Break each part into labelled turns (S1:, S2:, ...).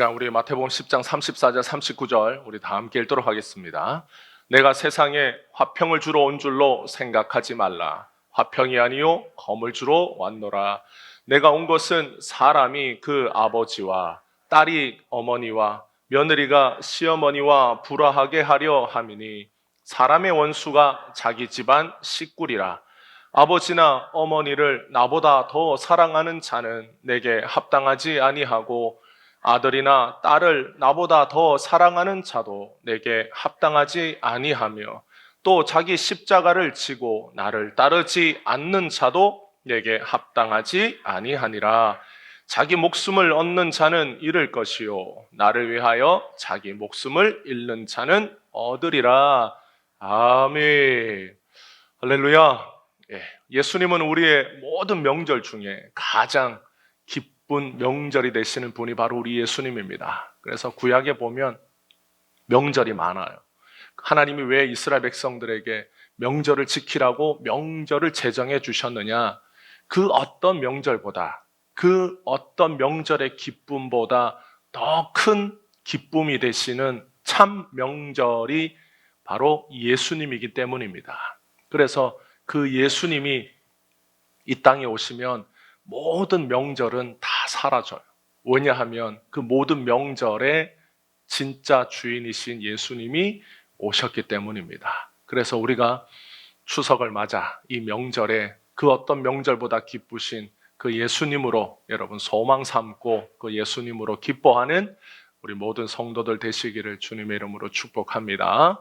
S1: 자, 우리 마태복음 10장 34절 39절 우리 다 함께 읽도록 하겠습니다. 내가 세상에 화평을 주러 온 줄로 생각하지 말라. 화평이 아니요 검을 주러 왔노라. 내가 온 것은 사람이 그 아버지와 딸이 어머니와 며느리가 시어머니와 불화하게 하려 함이니 사람의 원수가 자기 집안 식구리라. 아버지나 어머니를 나보다 더 사랑하는 자는 내게 합당하지 아니하고 아들이나 딸을 나보다 더 사랑하는 자도 내게 합당하지 아니하며 또 자기 십자가를 지고 나를 따르지 않는 자도 내게 합당하지 아니하니라. 자기 목숨을 얻는 자는 잃을 것이요 나를 위하여 자기 목숨을 잃는 자는 얻으리라. 아멘. 할렐루야. 예수님은 우리의 모든 명절 중에 가장 기쁜 명절이 되시는 분이 바로 우리 예수님입니다. 그래서 구약에 보면 명절이 많아요. 하나님이 왜 이스라엘 백성들에게 명절을 지키라고 명절을 제정해 주셨느냐? 그 어떤 명절보다, 그 어떤 명절의 기쁨보다 더 큰 기쁨이 되시는 참 명절이 바로 예수님이기 때문입니다. 그래서 그 예수님이 이 땅에 오시면 모든 명절은 다 사라져요. 왜냐하면 그 모든 명절의 진짜 주인이신 예수님이 오셨기 때문입니다. 그래서 우리가 추석을 맞아 이 명절에 그 어떤 명절보다 기쁘신 그 예수님으로 여러분 소망 삼고 그 예수님으로 기뻐하는 우리 모든 성도들 되시기를 주님의 이름으로 축복합니다.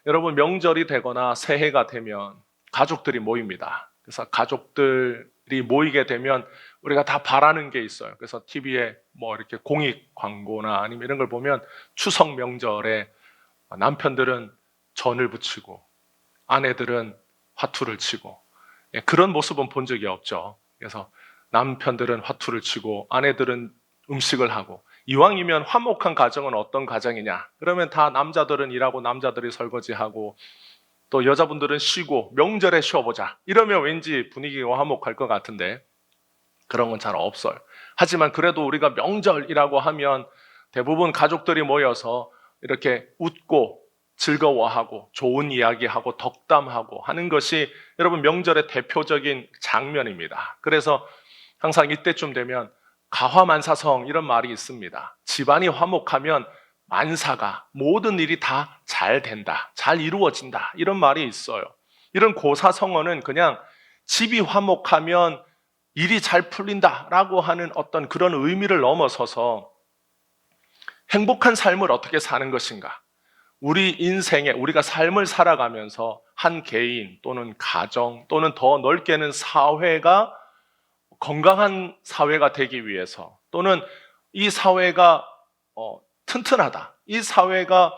S1: 여러분 명절이 되거나 새해가 되면 가족들이 모입니다. 그래서 가족들이 모이게 되면 우리가 다 바라는 게 있어요. 그래서 TV에 뭐 이렇게 공익 광고나 아니면 이런 걸 보면 추석 명절에 남편들은 전을 부치고 아내들은 화투를 치고 그런 모습은 본 적이 없죠. 그래서 남편들은 화투를 치고 아내들은 음식을 하고 이왕이면 화목한 가정은 어떤 가정이냐? 그러면 다 남자들은 일하고 남자들이 설거지하고 또 여자분들은 쉬고 명절에 쉬어보자. 이러면 왠지 분위기가 화목할 것 같은데 그런 건 잘 없어요. 하지만 그래도 우리가 명절이라고 하면 대부분 가족들이 모여서 이렇게 웃고 즐거워하고 좋은 이야기하고 덕담하고 하는 것이 여러분 명절의 대표적인 장면입니다. 그래서 항상 이때쯤 되면 가화만사성 이런 말이 있습니다. 집안이 화목하면 만사가 모든 일이 다 잘 된다, 잘 이루어진다 이런 말이 있어요. 이런 고사성어는 그냥 집이 화목하면 일이 잘 풀린다라고 하는 어떤 그런 의미를 넘어서서 행복한 삶을 어떻게 사는 것인가, 우리 인생에 우리가 삶을 살아가면서 한 개인 또는 가정 또는 더 넓게는 사회가 건강한 사회가 되기 위해서 또는 이 사회가 튼튼하다, 이 사회가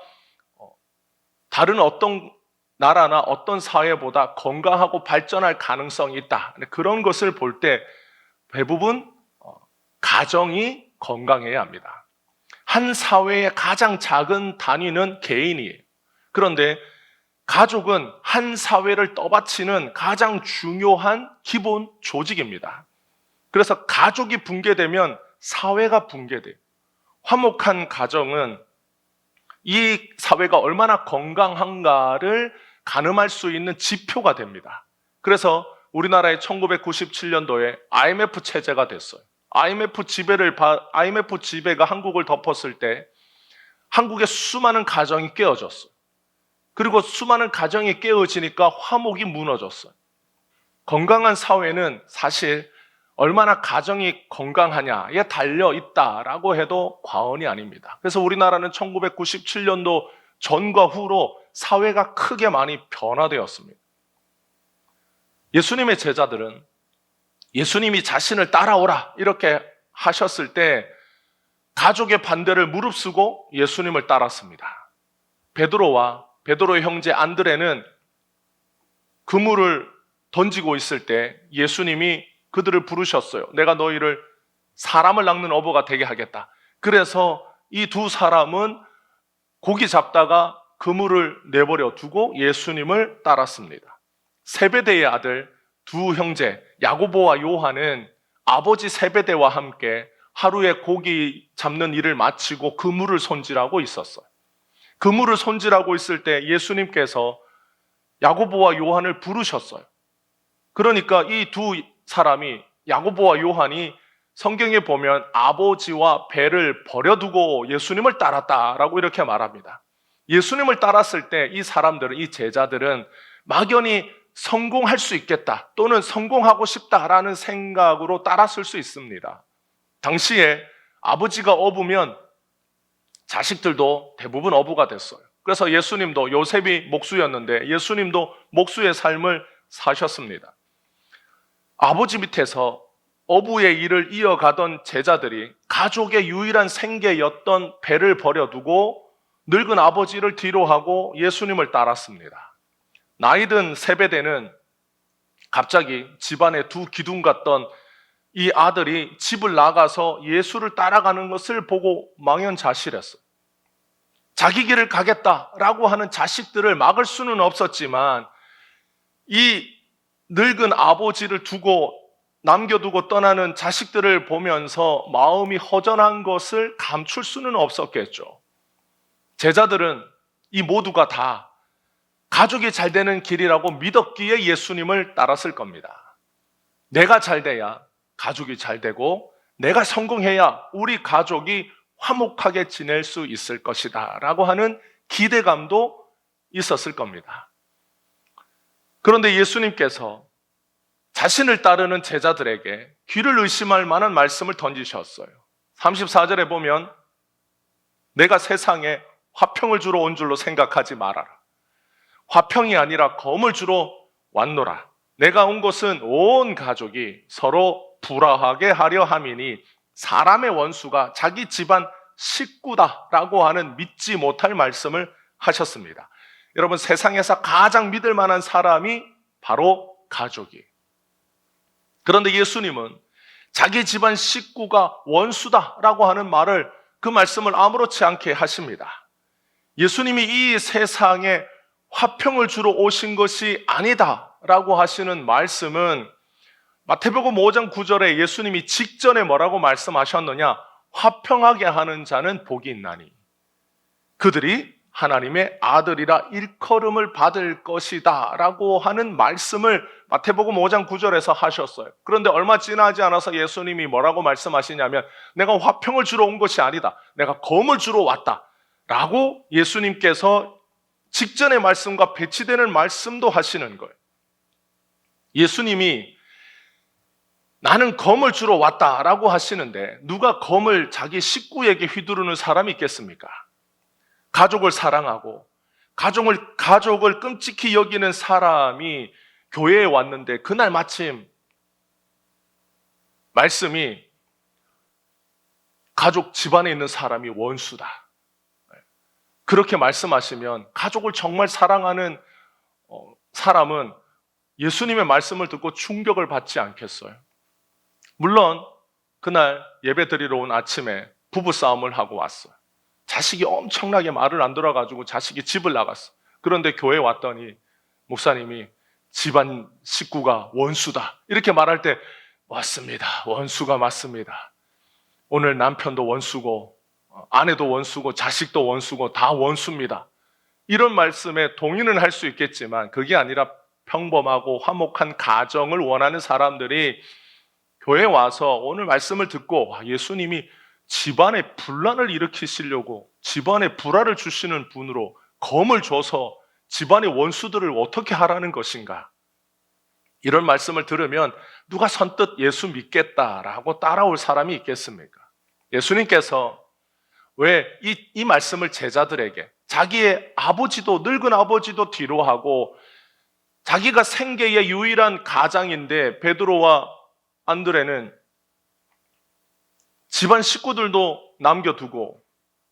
S1: 다른 어떤 나라나 어떤 사회보다 건강하고 발전할 가능성이 있다, 그런 것을 볼 때 대부분 가정이 건강해야 합니다. 한 사회의 가장 작은 단위는 개인이에요. 그런데 가족은 한 사회를 떠받치는 가장 중요한 기본 조직입니다. 그래서 가족이 붕괴되면 사회가 붕괴돼요. 화목한 가정은 이 사회가 얼마나 건강한가를 가늠할 수 있는 지표가 됩니다. 그래서 우리나라의 1997년도에 IMF 체제가 됐어요. IMF 지배가 한국을 덮었을 때 한국의 수많은 가정이 깨어졌어요. 그리고 수많은 가정이 깨어지니까 화목이 무너졌어요. 건강한 사회는 사실 얼마나 가정이 건강하냐에 달려 있다라고 해도 과언이 아닙니다. 그래서 우리나라는 1997년도 전과 후로 사회가 크게 많이 변화되었습니다. 예수님의 제자들은 예수님이 자신을 따라오라 이렇게 하셨을 때 가족의 반대를 무릅쓰고 예수님을 따랐습니다. 베드로의 형제 안드레는 그물을 던지고 있을 때 예수님이 그들을 부르셨어요. 내가 너희를 사람을 낚는 어부가 되게 하겠다. 그래서 이 두 사람은 고기 잡다가 그물을 내버려 두고 예수님을 따랐습니다. 세베대의 아들 두 형제 야고보와 요한은 아버지 세베대와 함께 하루에 고기 잡는 일을 마치고 그물을 손질하고 있었어요. 그물을 손질하고 있을 때 예수님께서 야고보와 요한을 부르셨어요. 그러니까 이 두 사람이, 야고보와 요한이 성경에 보면 아버지와 배를 버려두고 예수님을 따랐다라고 이렇게 말합니다. 예수님을 따랐을 때 이 사람들은, 이 제자들은 막연히 성공할 수 있겠다 또는 성공하고 싶다라는 생각으로 따랐을 수 있습니다. 당시에 아버지가 어부면 자식들도 대부분 어부가 됐어요. 그래서 예수님도, 요셉이 목수였는데 예수님도 목수의 삶을 사셨습니다. 아버지 밑에서 어부의 일을 이어가던 제자들이 가족의 유일한 생계였던 배를 버려두고 늙은 아버지를 뒤로하고 예수님을 따랐습니다. 나이든 세베대는 갑자기 집안에 두 기둥 같던 이 아들이 집을 나가서 예수를 따라가는 것을 보고 망연자실했어요. 자기 길을 가겠다라고 하는 자식들을 막을 수는 없었지만 이 늙은 아버지를 남겨두고 떠나는 자식들을 보면서 마음이 허전한 것을 감출 수는 없었겠죠. 제자들은 이 모두가 다 가족이 잘 되는 길이라고 믿었기에 예수님을 따랐을 겁니다. 내가 잘 돼야 가족이 잘 되고 내가 성공해야 우리 가족이 화목하게 지낼 수 있을 것이다 라고 하는 기대감도 있었을 겁니다. 그런데 예수님께서 자신을 따르는 제자들에게 귀를 의심할 만한 말씀을 던지셨어요. 34절에 보면 내가 세상에 화평을 주러 온 줄로 생각하지 말아라. 화평이 아니라 검을 주러 왔노라. 내가 온 것은 온 가족이 서로 불화하게 하려 함이니 사람의 원수가 자기 집안 식구다라고 하는 믿지 못할 말씀을 하셨습니다. 여러분, 세상에서 가장 믿을 만한 사람이 바로 가족이에요. 그런데 예수님은 자기 집안 식구가 원수다라고 하는 말을, 그 말씀을 아무렇지 않게 하십니다. 예수님이 이 세상에 화평을 주러 오신 것이 아니다라고 하시는 말씀은 마태복음 5장 9절에 예수님이 직전에 뭐라고 말씀하셨느냐? 화평하게 하는 자는 복이 있나니 그들이 하나님의 아들이라 일컬음을 받을 것이다 라고 하는 말씀을 마태복음 5장 9절에서 하셨어요. 그런데 얼마 지나지 않아서 예수님이 뭐라고 말씀하시냐면 내가 화평을 주러 온 것이 아니다, 내가 검을 주러 왔다 라고 예수님께서 직전의 말씀과 배치되는 말씀도 하시는 거예요. 예수님이 나는 검을 주러 왔다라고 하시는데 누가 검을 자기 식구에게 휘두르는 사람이 있겠습니까? 가족을 사랑하고 가족을 끔찍히 여기는 사람이 교회에 왔는데 그날 마침 말씀이 가족 집안에 있는 사람이 원수다, 그렇게 말씀하시면 가족을 정말 사랑하는 사람은 예수님의 말씀을 듣고 충격을 받지 않겠어요? 물론 그날 예배 드리러 온 아침에 부부싸움을 하고 왔어요. 자식이 엄청나게 말을 안 들어가지고 자식이 집을 나갔어. 그런데 교회에 왔더니 목사님이 집안 식구가 원수다 이렇게 말할 때, 맞습니다, 원수가 맞습니다. 오늘 남편도 원수고 아내도 원수고 자식도 원수고 다 원수입니다. 이런 말씀에 동의는 할 수 있겠지만 그게 아니라 평범하고 화목한 가정을 원하는 사람들이 교회에 와서 오늘 말씀을 듣고 예수님이 집안에 분란을 일으키시려고 집안에 불화를 주시는 분으로 검을 줘서 집안의 원수들을 어떻게 하라는 것인가, 이런 말씀을 들으면 누가 선뜻 예수 믿겠다라고 따라올 사람이 있겠습니까? 예수님께서 왜 이 말씀을 제자들에게, 자기의 아버지도, 늙은 아버지도 뒤로하고 자기가 생계의 유일한 가장인데 베드로와 안드레는 집안 식구들도 남겨두고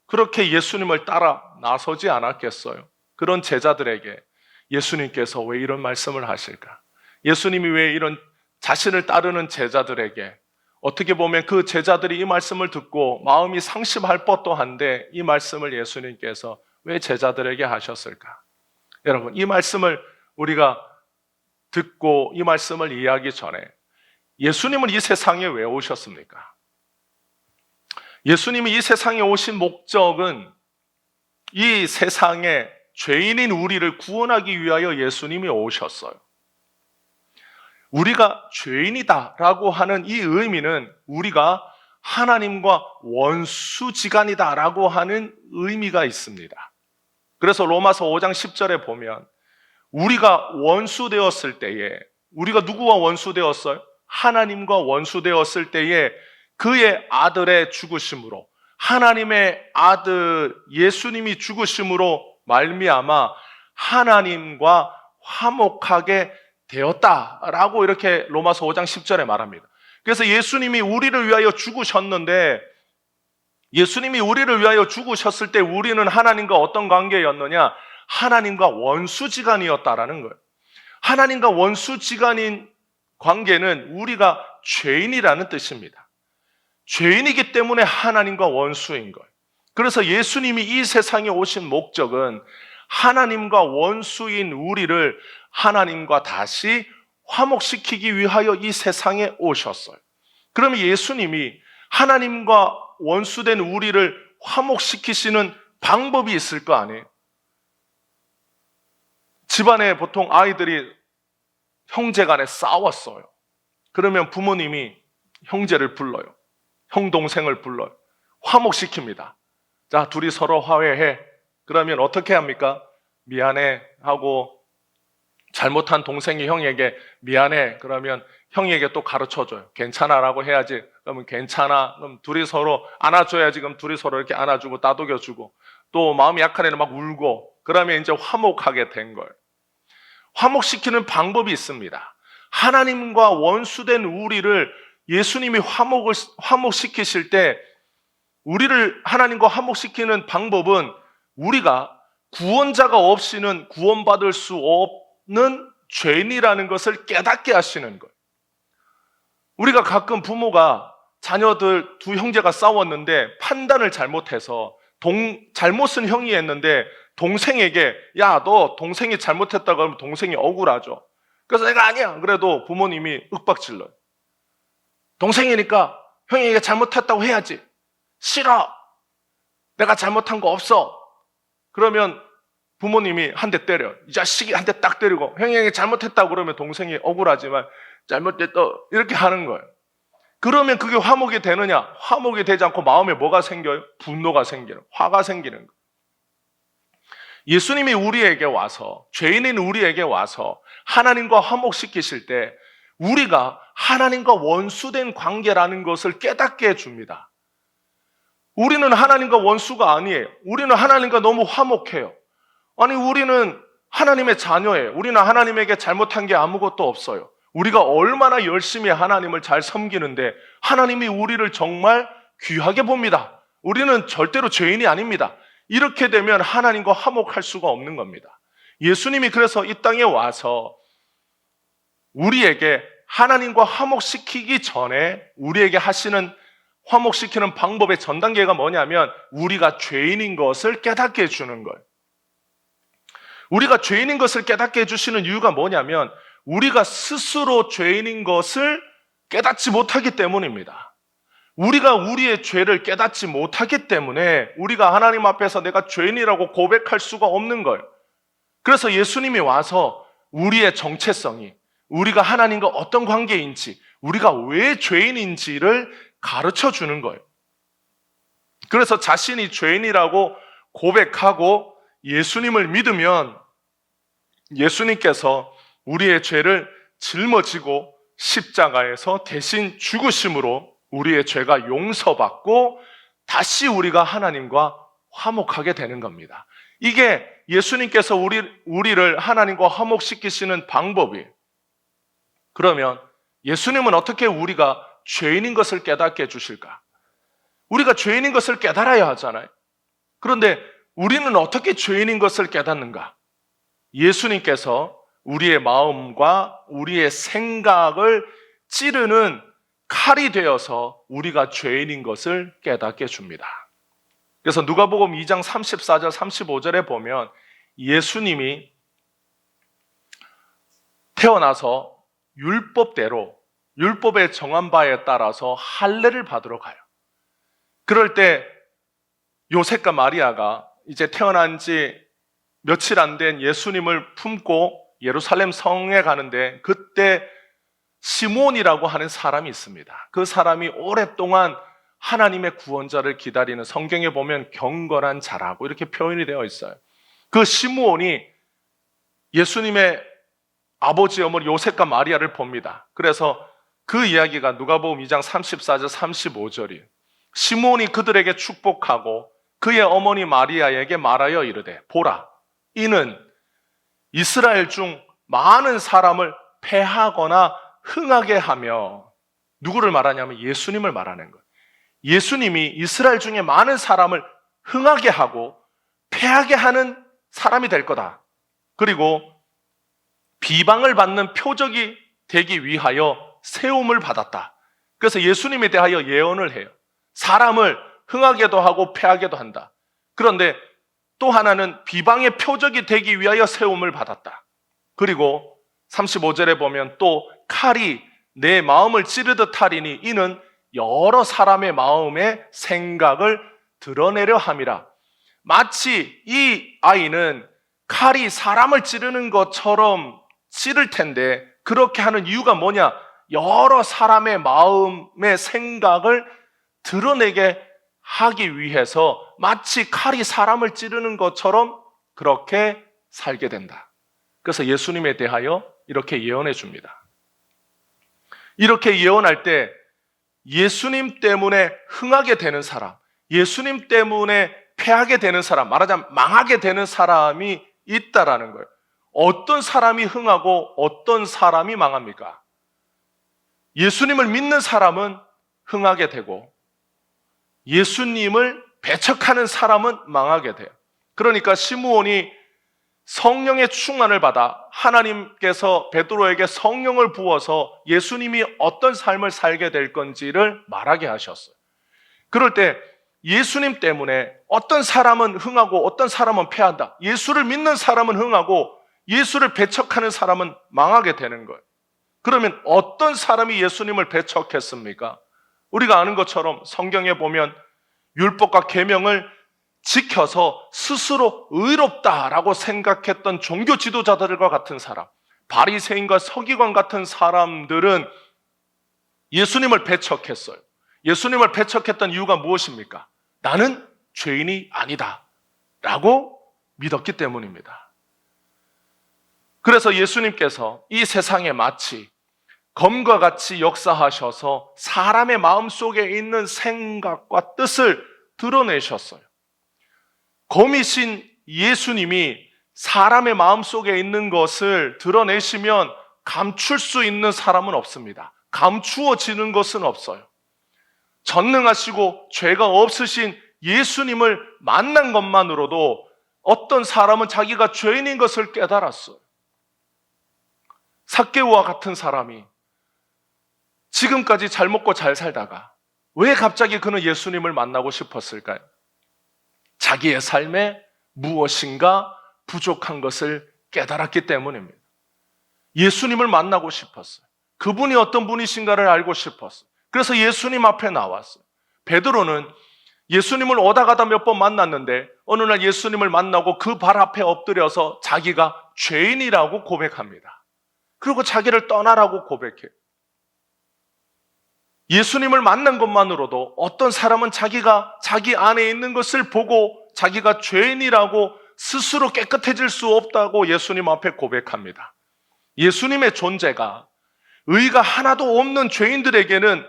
S1: 그렇게 예수님을 따라 나서지 않았겠어요? 그런 제자들에게 예수님께서 왜 이런 말씀을 하실까? 예수님이 왜 이런 자신을 따르는 제자들에게, 어떻게 보면 그 제자들이 이 말씀을 듣고 마음이 상심할 법도 한데 이 말씀을 예수님께서 왜 제자들에게 하셨을까? 여러분, 이 말씀을 우리가 듣고 이 말씀을 이해하기 전에 예수님은 이 세상에 왜 오셨습니까? 예수님이 이 세상에 오신 목적은 이 세상에 죄인인 우리를 구원하기 위하여 예수님이 오셨어요. 우리가 죄인이다라고 하는 이 의미는 우리가 하나님과 원수지간이다라고 하는 의미가 있습니다. 그래서 로마서 5장 10절에 보면 우리가 원수되었을 때에, 우리가 누구와 원수되었어요? 하나님과 원수되었을 때에 그의 아들의 죽으심으로, 하나님의 아들 예수님이 죽으심으로 말미암아 하나님과 화목하게 되었다라고 이렇게 로마서 5장 10절에 말합니다. 그래서 예수님이 우리를 위하여 죽으셨는데, 예수님이 우리를 위하여 죽으셨을 때 우리는 하나님과 어떤 관계였느냐? 하나님과 원수지간이었다라는 거예요. 하나님과 원수지간인 관계는 우리가 죄인이라는 뜻입니다. 죄인이기 때문에 하나님과 원수인 거예요. 그래서 예수님이 이 세상에 오신 목적은 하나님과 원수인 우리를 하나님과 다시 화목시키기 위하여 이 세상에 오셨어요. 그러면 예수님이 하나님과 원수된 우리를 화목시키시는 방법이 있을 거 아니에요? 집안에 보통 아이들이 형제 간에 싸웠어요. 그러면 부모님이 형제를 불러요. 형 동생을 불러요. 화목시킵니다. 자, 둘이 서로 화해해. 그러면 어떻게 합니까? 미안해 하고, 잘못한 동생이 형에게 미안해 그러면 형에게 또 가르쳐줘요. 괜찮아라고 해야지. 그러면 괜찮아. 그럼 둘이 서로 안아줘야지. 그럼 둘이 서로 이렇게 안아주고 따독여주고, 또 마음이 약한 애는 막 울고, 그러면 이제 화목하게 된 거예요. 화목시키는 방법이 있습니다. 하나님과 원수된 우리를 예수님이 화목시키실 때, 우리를 하나님과 화목시키는 방법은 우리가 구원자가 없이는 구원받을 수 없는 죄인이라는 것을 깨닫게 하시는 거예요. 우리가 가끔 부모가 자녀들 두 형제가 싸웠는데 판단을 잘못해서 잘못은 형이 했는데 동생에게 야, 너 동생이 잘못했다고 하면 동생이 억울하죠. 그래서 내가 아니야. 그래도 부모님이 윽박질러요. 동생이니까 형에게 잘못했다고 해야지. 싫어. 내가 잘못한 거 없어. 그러면 부모님이 한 대 때려요. 이 자식이 한 대 딱 때리고 형에게 잘못했다고 그러면 동생이 억울하지만 잘못됐다 이렇게 하는 거예요. 그러면 그게 화목이 되느냐? 화목이 되지 않고 마음에 뭐가 생겨요? 분노가 생기는, 화가 생기는 거예요. 예수님이 우리에게 와서, 죄인인 우리에게 와서 하나님과 화목시키실 때 우리가 하나님과 원수된 관계라는 것을 깨닫게 해줍니다. 우리는 하나님과 원수가 아니에요. 우리는 하나님과 너무 화목해요. 아니, 우리는 하나님의 자녀예요. 우리는 하나님에게 잘못한 게 아무것도 없어요. 우리가 얼마나 열심히 하나님을 잘 섬기는데 하나님이 우리를 정말 귀하게 봅니다. 우리는 절대로 죄인이 아닙니다. 이렇게 되면 하나님과 화목할 수가 없는 겁니다. 예수님이 그래서 이 땅에 와서 우리에게 하나님과 화목시키기 전에 우리에게 하시는 화목시키는 방법의 전 단계가 뭐냐면 우리가 죄인인 것을 깨닫게 해주는 거예요. 우리가 죄인인 것을 깨닫게 해주시는 이유가 뭐냐면 우리가 스스로 죄인인 것을 깨닫지 못하기 때문입니다. 우리가 우리의 죄를 깨닫지 못하기 때문에 우리가 하나님 앞에서 내가 죄인이라고 고백할 수가 없는 거예요. 그래서 예수님이 와서 우리의 정체성이, 우리가 하나님과 어떤 관계인지, 우리가 왜 죄인인지를 가르쳐 주는 거예요. 그래서 자신이 죄인이라고 고백하고 예수님을 믿으면 예수님께서 우리의 죄를 짊어지고 십자가에서 대신 죽으심으로 우리의 죄가 용서받고 다시 우리가 하나님과 화목하게 되는 겁니다. 이게 예수님께서 우리를 하나님과 화목시키시는 방법이에요. 그러면 예수님은 어떻게 우리가 죄인인 것을 깨닫게 해주실까? 우리가 죄인인 것을 깨달아야 하잖아요. 그런데 우리는 어떻게 죄인인 것을 깨닫는가? 예수님께서 우리의 마음과 우리의 생각을 찌르는 칼이 되어서 우리가 죄인인 것을 깨닫게 해줍니다. 그래서 누가복음 2장 34절 35절에 보면 예수님이 태어나서 율법대로 율법에 정한 바에 따라서 할례를 받으러 가요. 그럴 때 요셉과 마리아가 이제 태어난 지 며칠 안 된 예수님을 품고 예루살렘 성에 가는데, 그때 시몬이라고 하는 사람이 있습니다. 그 사람이 오랫동안 하나님의 구원자를 기다리는, 성경에 보면 경건한 자라고 이렇게 표현이 되어 있어요. 그 시므온이 예수님의 아버지 어머니 요셉과 마리아를 봅니다. 그래서 그 이야기가 누가복음 2장 34절 35절이에요. 시므온이 그들에게 축복하고 그의 어머니 마리아에게 말하여 이르되, 보라, 이는 이스라엘 중 많은 사람을 패하거나 흥하게 하며, 누구를 말하냐면 예수님을 말하는 거예요. 예수님이 이스라엘 중에 많은 사람을 흥하게 하고 패하게 하는 사람이 될 거다. 그리고 비방을 받는 표적이 되기 위하여 세움을 받았다. 그래서 예수님에 대하여 예언을 해요. 사람을 흥하게도 하고 패하게도 한다. 그런데 또 하나는 비방의 표적이 되기 위하여 세움을 받았다. 그리고 35절에 보면 또 칼이 내 마음을 찌르듯 하리니 이는 여러 사람의 마음의 생각을 드러내려 함이라. 마치 이 아이는 칼이 사람을 찌르는 것처럼 찌를 텐데, 그렇게 하는 이유가 뭐냐? 여러 사람의 마음의 생각을 드러내게 하기 위해서 마치 칼이 사람을 찌르는 것처럼 그렇게 살게 된다. 그래서 예수님에 대하여 이렇게 예언해 줍니다. 이렇게 예언할 때 예수님 때문에 흥하게 되는 사람, 예수님 때문에 패하게 되는 사람, 말하자면 망하게 되는 사람이 있다라는 거예요. 어떤 사람이 흥하고 어떤 사람이 망합니까? 예수님을 믿는 사람은 흥하게 되고 예수님을 배척하는 사람은 망하게 돼요. 그러니까 시므온이 성령의 충만을 받아 하나님께서 베드로에게 성령을 부어서 예수님이 어떤 삶을 살게 될 건지를 말하게 하셨어요. 그럴 때 예수님 때문에 어떤 사람은 흥하고 어떤 사람은 패한다. 예수를 믿는 사람은 흥하고 예수를 배척하는 사람은 망하게 되는 거예요. 그러면 어떤 사람이 예수님을 배척했습니까? 우리가 아는 것처럼 성경에 보면 율법과 계명을 지켜서 스스로 의롭다라고 생각했던 종교 지도자들과 같은 사람, 바리새인과 서기관 같은 사람들은 예수님을 배척했어요. 예수님을 배척했던 이유가 무엇입니까? 나는 죄인이 아니다 라고 믿었기 때문입니다. 그래서 예수님께서 이 세상에 마치 검과 같이 역사하셔서 사람의 마음속에 있는 생각과 뜻을 드러내셨어요. 검이신 예수님이 사람의 마음속에 있는 것을 드러내시면 감출 수 있는 사람은 없습니다. 감추어지는 것은 없어요. 전능하시고 죄가 없으신 예수님을 만난 것만으로도 어떤 사람은 자기가 죄인인 것을 깨달았어요. 삭개오와 같은 사람이 지금까지 잘 먹고 잘 살다가 왜 갑자기 그는 예수님을 만나고 싶었을까요? 자기의 삶에 무엇인가 부족한 것을 깨달았기 때문입니다. 예수님을 만나고 싶었어요. 그분이 어떤 분이신가를 알고 싶었어요. 그래서 예수님 앞에 나왔어요. 베드로는 예수님을 오다 가다 몇 번 만났는데 어느 날 예수님을 만나고 그 발 앞에 엎드려서 자기가 죄인이라고 고백합니다. 그리고 자기를 떠나라고 고백해요. 예수님을 만난 것만으로도 어떤 사람은 자기가 자기 안에 있는 것을 보고 자기가 죄인이라고 스스로 깨끗해질 수 없다고 예수님 앞에 고백합니다. 예수님의 존재가 의가 하나도 없는 죄인들에게는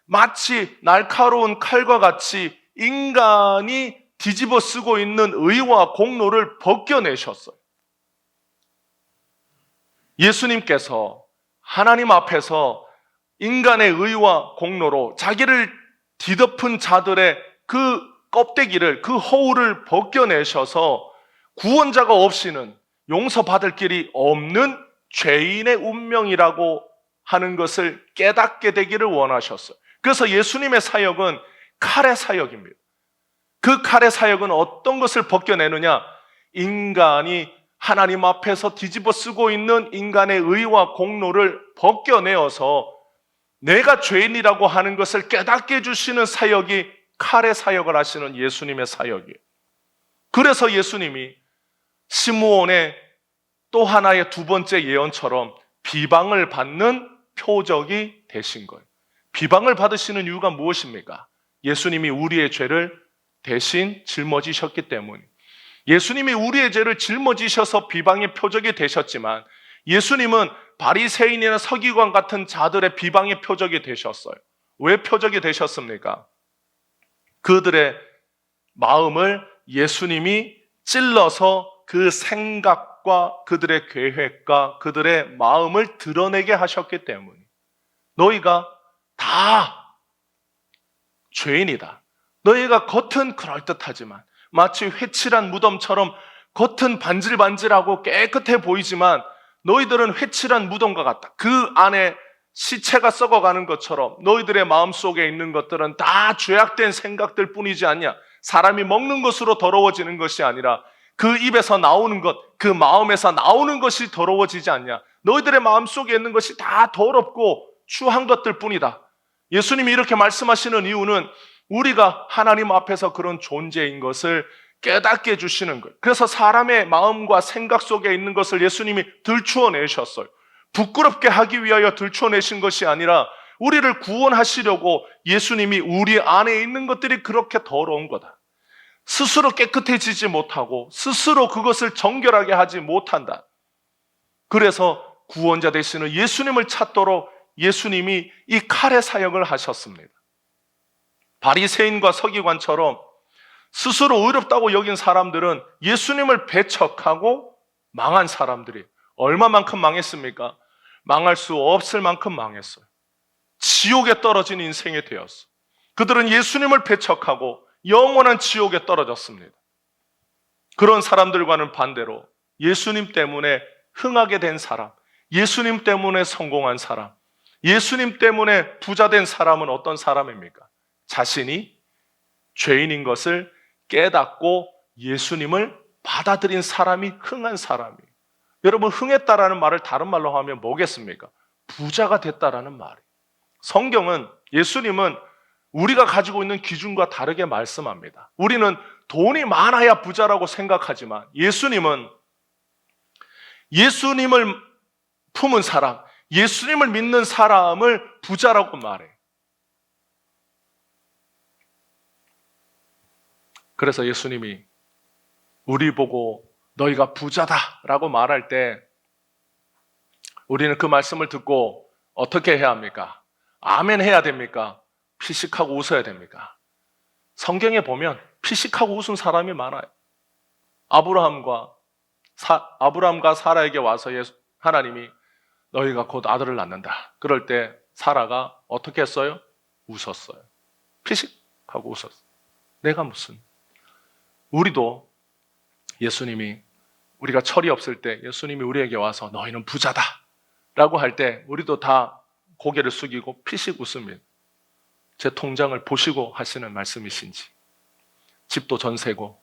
S1: 마치 날카로운 칼과 같이 인간이 뒤집어 쓰고 있는 의와 공로를 벗겨내셨어요. 예수님께서 하나님 앞에서 인간의 의와 공로로 자기를 뒤덮은 자들의 그 껍데기를, 그 허울을 벗겨내셔서 구원자가 없이는 용서받을 길이 없는 죄인의 운명이라고 하는 것을 깨닫게 되기를 원하셨어요. 그래서 예수님의 사역은 칼의 사역입니다. 그 칼의 사역은 어떤 것을 벗겨내느냐? 인간이 하나님 앞에서 뒤집어 쓰고 있는 인간의 의와 공로를 벗겨내어서 내가 죄인이라고 하는 것을 깨닫게 해주시는 사역이 칼의 사역을 하시는 예수님의 사역이에요. 그래서 예수님이 시므온의 또 하나의 두 번째 예언처럼 비방을 받는 표적이 되신 거예요. 비방을 받으시는 이유가 무엇입니까? 예수님이 우리의 죄를 대신 짊어지셨기 때문이에요. 예수님이 우리의 죄를 짊어지셔서 비방의 표적이 되셨지만 예수님은 바리새인이나 서기관 같은 자들의 비방의 표적이 되셨어요. 왜 표적이 되셨습니까? 그들의 마음을 예수님이 찔러서 그 생각과 그들의 계획과 그들의 마음을 드러내게 하셨기 때문에 너희가 다 죄인이다. 너희가 겉은 그럴듯하지만 마치 회칠한 무덤처럼 겉은 반질반질하고 깨끗해 보이지만 너희들은 회칠한 무덤과 같다. 그 안에 시체가 썩어가는 것처럼 너희들의 마음속에 있는 것들은 다 죄악된 생각들 뿐이지 않냐. 사람이 먹는 것으로 더러워지는 것이 아니라 그 입에서 나오는 것, 그 마음에서 나오는 것이 더러워지지 않냐. 너희들의 마음속에 있는 것이 다 더럽고 추한 것들 뿐이다. 예수님이 이렇게 말씀하시는 이유는 우리가 하나님 앞에서 그런 존재인 것을 깨닫게 해주시는 거예요. 그래서 사람의 마음과 생각 속에 있는 것을 예수님이 들추어내셨어요. 부끄럽게 하기 위하여 들춰내신 것이 아니라 우리를 구원하시려고 예수님이 우리 안에 있는 것들이 그렇게 더러운 거다. 스스로 깨끗해지지 못하고 스스로 그것을 정결하게 하지 못한다. 그래서 구원자 되시는 예수님을 찾도록 예수님이 이 칼의 사역을 하셨습니다. 바리새인과 서기관처럼 스스로 의롭다고 여긴 사람들은 예수님을 배척하고 망한 사람들이 얼마만큼 망했습니까? 망할 수 없을 만큼 망했어요. 지옥에 떨어진 인생이 되었어요. 그들은 예수님을 배척하고 영원한 지옥에 떨어졌습니다. 그런 사람들과는 반대로 예수님 때문에 흥하게 된 사람, 예수님 때문에 성공한 사람, 예수님 때문에 부자 된 사람은 어떤 사람입니까? 자신이 죄인인 것을 깨닫고 예수님을 받아들인 사람이 흥한 사람이에요. 여러분, 흥했다라는 말을 다른 말로 하면 뭐겠습니까? 부자가 됐다라는 말이에요. 성경은, 예수님은 우리가 가지고 있는 기준과 다르게 말씀합니다. 우리는 돈이 많아야 부자라고 생각하지만 예수님은 예수님을 품은 사람, 예수님을 믿는 사람을 부자라고 말해요. 그래서 예수님이 우리 보고 너희가 부자다라고 말할 때 우리는 그 말씀을 듣고 어떻게 해야 합니까? 아멘 해야 됩니까? 피식하고 웃어야 됩니까? 성경에 보면 피식하고 웃은 사람이 많아요. 아브라함과 사라에게 와서 하나님이 너희가 곧 아들을 낳는다. 그럴 때 사라가 어떻게 했어요? 웃었어요. 피식하고 웃었어요. 내가 무슨. 우리도 예수님이 우리가 철이 없을 때 예수님이 우리에게 와서 너희는 부자다 라고 할 때 우리도 다 고개를 숙이고 피식 웃습니다. 제 통장을 보시고 하시는 말씀이신지. 집도 전세고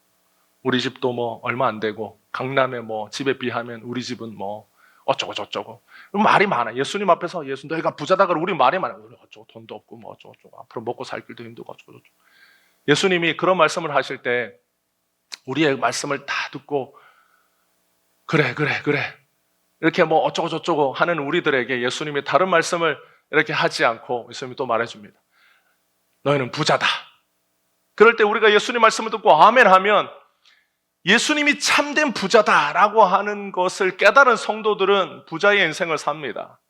S1: 우리 집도 뭐 얼마 안 되고 강남에 뭐 집에 비하면 우리 집은 뭐 어쩌고 저쩌고 말이 많아. 예수님 앞에서 예수 너희가 부자다 그러고 우리 말이 많아. 우리 어쩌고 돈도 없고 뭐 어쩌고 저쩌고 앞으로 먹고 살 길도 힘들고 어쩌고 저쩌고. 예수님이 그런 말씀을 하실 때 우리의 말씀을 다 듣고 그래 이렇게 뭐 어쩌고 저쩌고 하는 우리들에게 예수님이 다른 말씀을 이렇게 하지 않고 예수님이 또 말해줍니다. 너희는 부자다. 그럴 때 우리가 예수님 말씀을 듣고 아멘 하면 예수님이 참된 부자다라고 하는 것을 깨달은 성도들은 부자의 인생을 삽니다.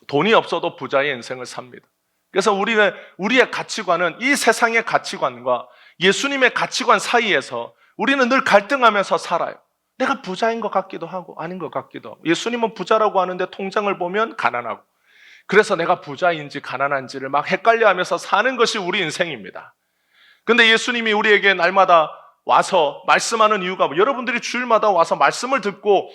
S1: 돈이 없어도 부자의 인생을 삽니다. 그래서 우리의 가치관은 이 세상의 가치관과 예수님의 가치관 사이에서 우리는 늘 갈등하면서 살아요. 내가 부자인 것 같기도 하고 아닌 것 같기도 하고. 예수님은 부자라고 하는데 통장을 보면 가난하고. 그래서 내가 부자인지 가난한지를 막 헷갈려하면서 사는 것이 우리 인생입니다. 근데 예수님이 우리에게 날마다 와서 말씀하는 이유가 여러분들이 주일마다 와서 말씀을 듣고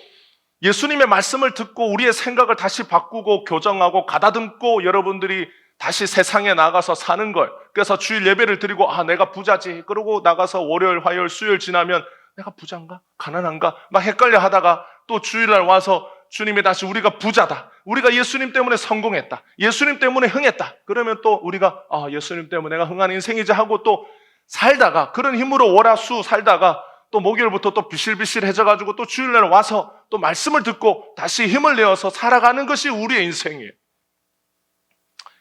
S1: 예수님의 말씀을 듣고 우리의 생각을 다시 바꾸고 교정하고 가다듬고 여러분들이 다시 세상에 나가서 사는 걸. 그래서 주일 예배를 드리고 내가 부자지. 그러고 나가서 월요일, 화요일, 수요일 지나면 내가 부자인가? 가난한가? 막 헷갈려 하다가 또 주일날 와서 주님이 다시 우리가 부자다. 우리가 예수님 때문에 성공했다. 예수님 때문에 흥했다. 그러면 또 우리가 예수님 때문에 내가 흥한 인생이지 하고 또 살다가 그런 힘으로 월화수 살다가 또 목요일부터 또 비실비실해져가지고 또 주일날 와서 또 말씀을 듣고 다시 힘을 내어서 살아가는 것이 우리의 인생이에요.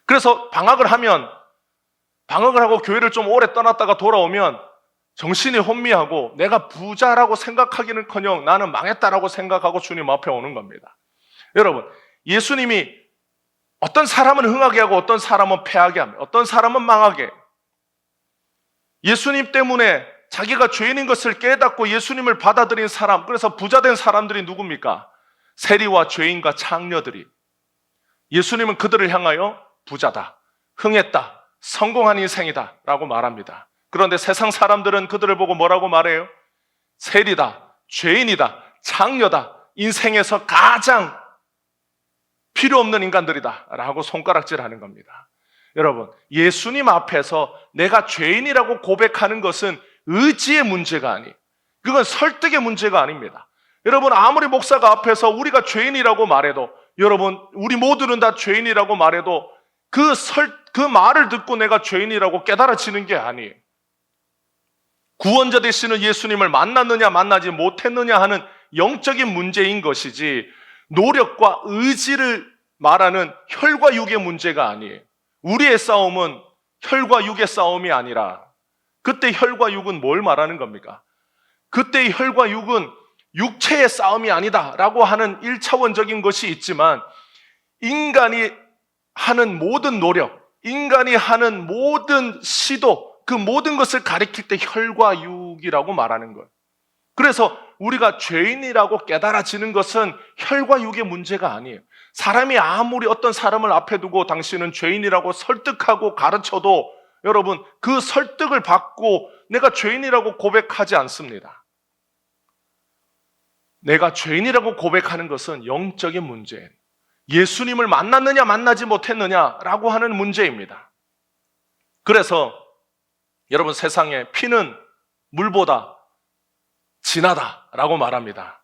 S1: 그래서 방학을 하고 교회를 좀 오래 떠났다가 돌아오면 정신이 혼미하고 내가 부자라고 생각하기는커녕 나는 망했다라고 생각하고 주님 앞에 오는 겁니다. 여러분, 예수님이 어떤 사람은 흥하게 하고 어떤 사람은 패하게 합니다. 어떤 사람은 망하게 해요. 예수님 때문에 자기가 죄인인 것을 깨닫고 예수님을 받아들인 사람, 그래서 부자된 사람들이 누굽니까? 세리와 죄인과 창녀들이. 예수님은 그들을 향하여 부자다, 흥했다, 성공한 인생이다 라고 말합니다. 그런데 세상 사람들은 그들을 보고 뭐라고 말해요? 세리다, 죄인이다, 창녀다, 인생에서 가장 필요 없는 인간들이다 라고 손가락질하는 겁니다. 여러분, 예수님 앞에서 내가 죄인이라고 고백하는 것은 의지의 문제가 아니에요. 그건 설득의 문제가 아닙니다. 여러분, 아무리 목사가 앞에서 우리가 죄인이라고 말해도, 여러분, 우리 모두는 다 죄인이라고 말해도 그 말을 듣고 내가 죄인이라고 깨달아지는 게 아니에요. 구원자 되시는 예수님을 만났느냐 만나지 못했느냐 하는 영적인 문제인 것이지 노력과 의지를 말하는 혈과 육의 문제가 아니에요. 우리의 싸움은 혈과 육의 싸움이 아니라, 그때 혈과 육은 뭘 말하는 겁니까? 그때의 혈과 육은 육체의 싸움이 아니다라고 하는 1차원적인 것이 있지만, 인간이 하는 모든 노력, 인간이 하는 모든 시도, 그 모든 것을 가리킬 때 혈과 육이라고 말하는 거예요. 그래서 우리가 죄인이라고 깨달아지는 것은 혈과 육의 문제가 아니에요. 사람이 아무리 어떤 사람을 앞에 두고 당신은 죄인이라고 설득하고 가르쳐도 여러분, 그 설득을 받고 내가 죄인이라고 고백하지 않습니다. 내가 죄인이라고 고백하는 것은 영적인 문제예요. 예수님을 만났느냐 만나지 못했느냐라고 하는 문제입니다. 그래서 여러분, 세상에 피는 물보다 진하다라고 말합니다.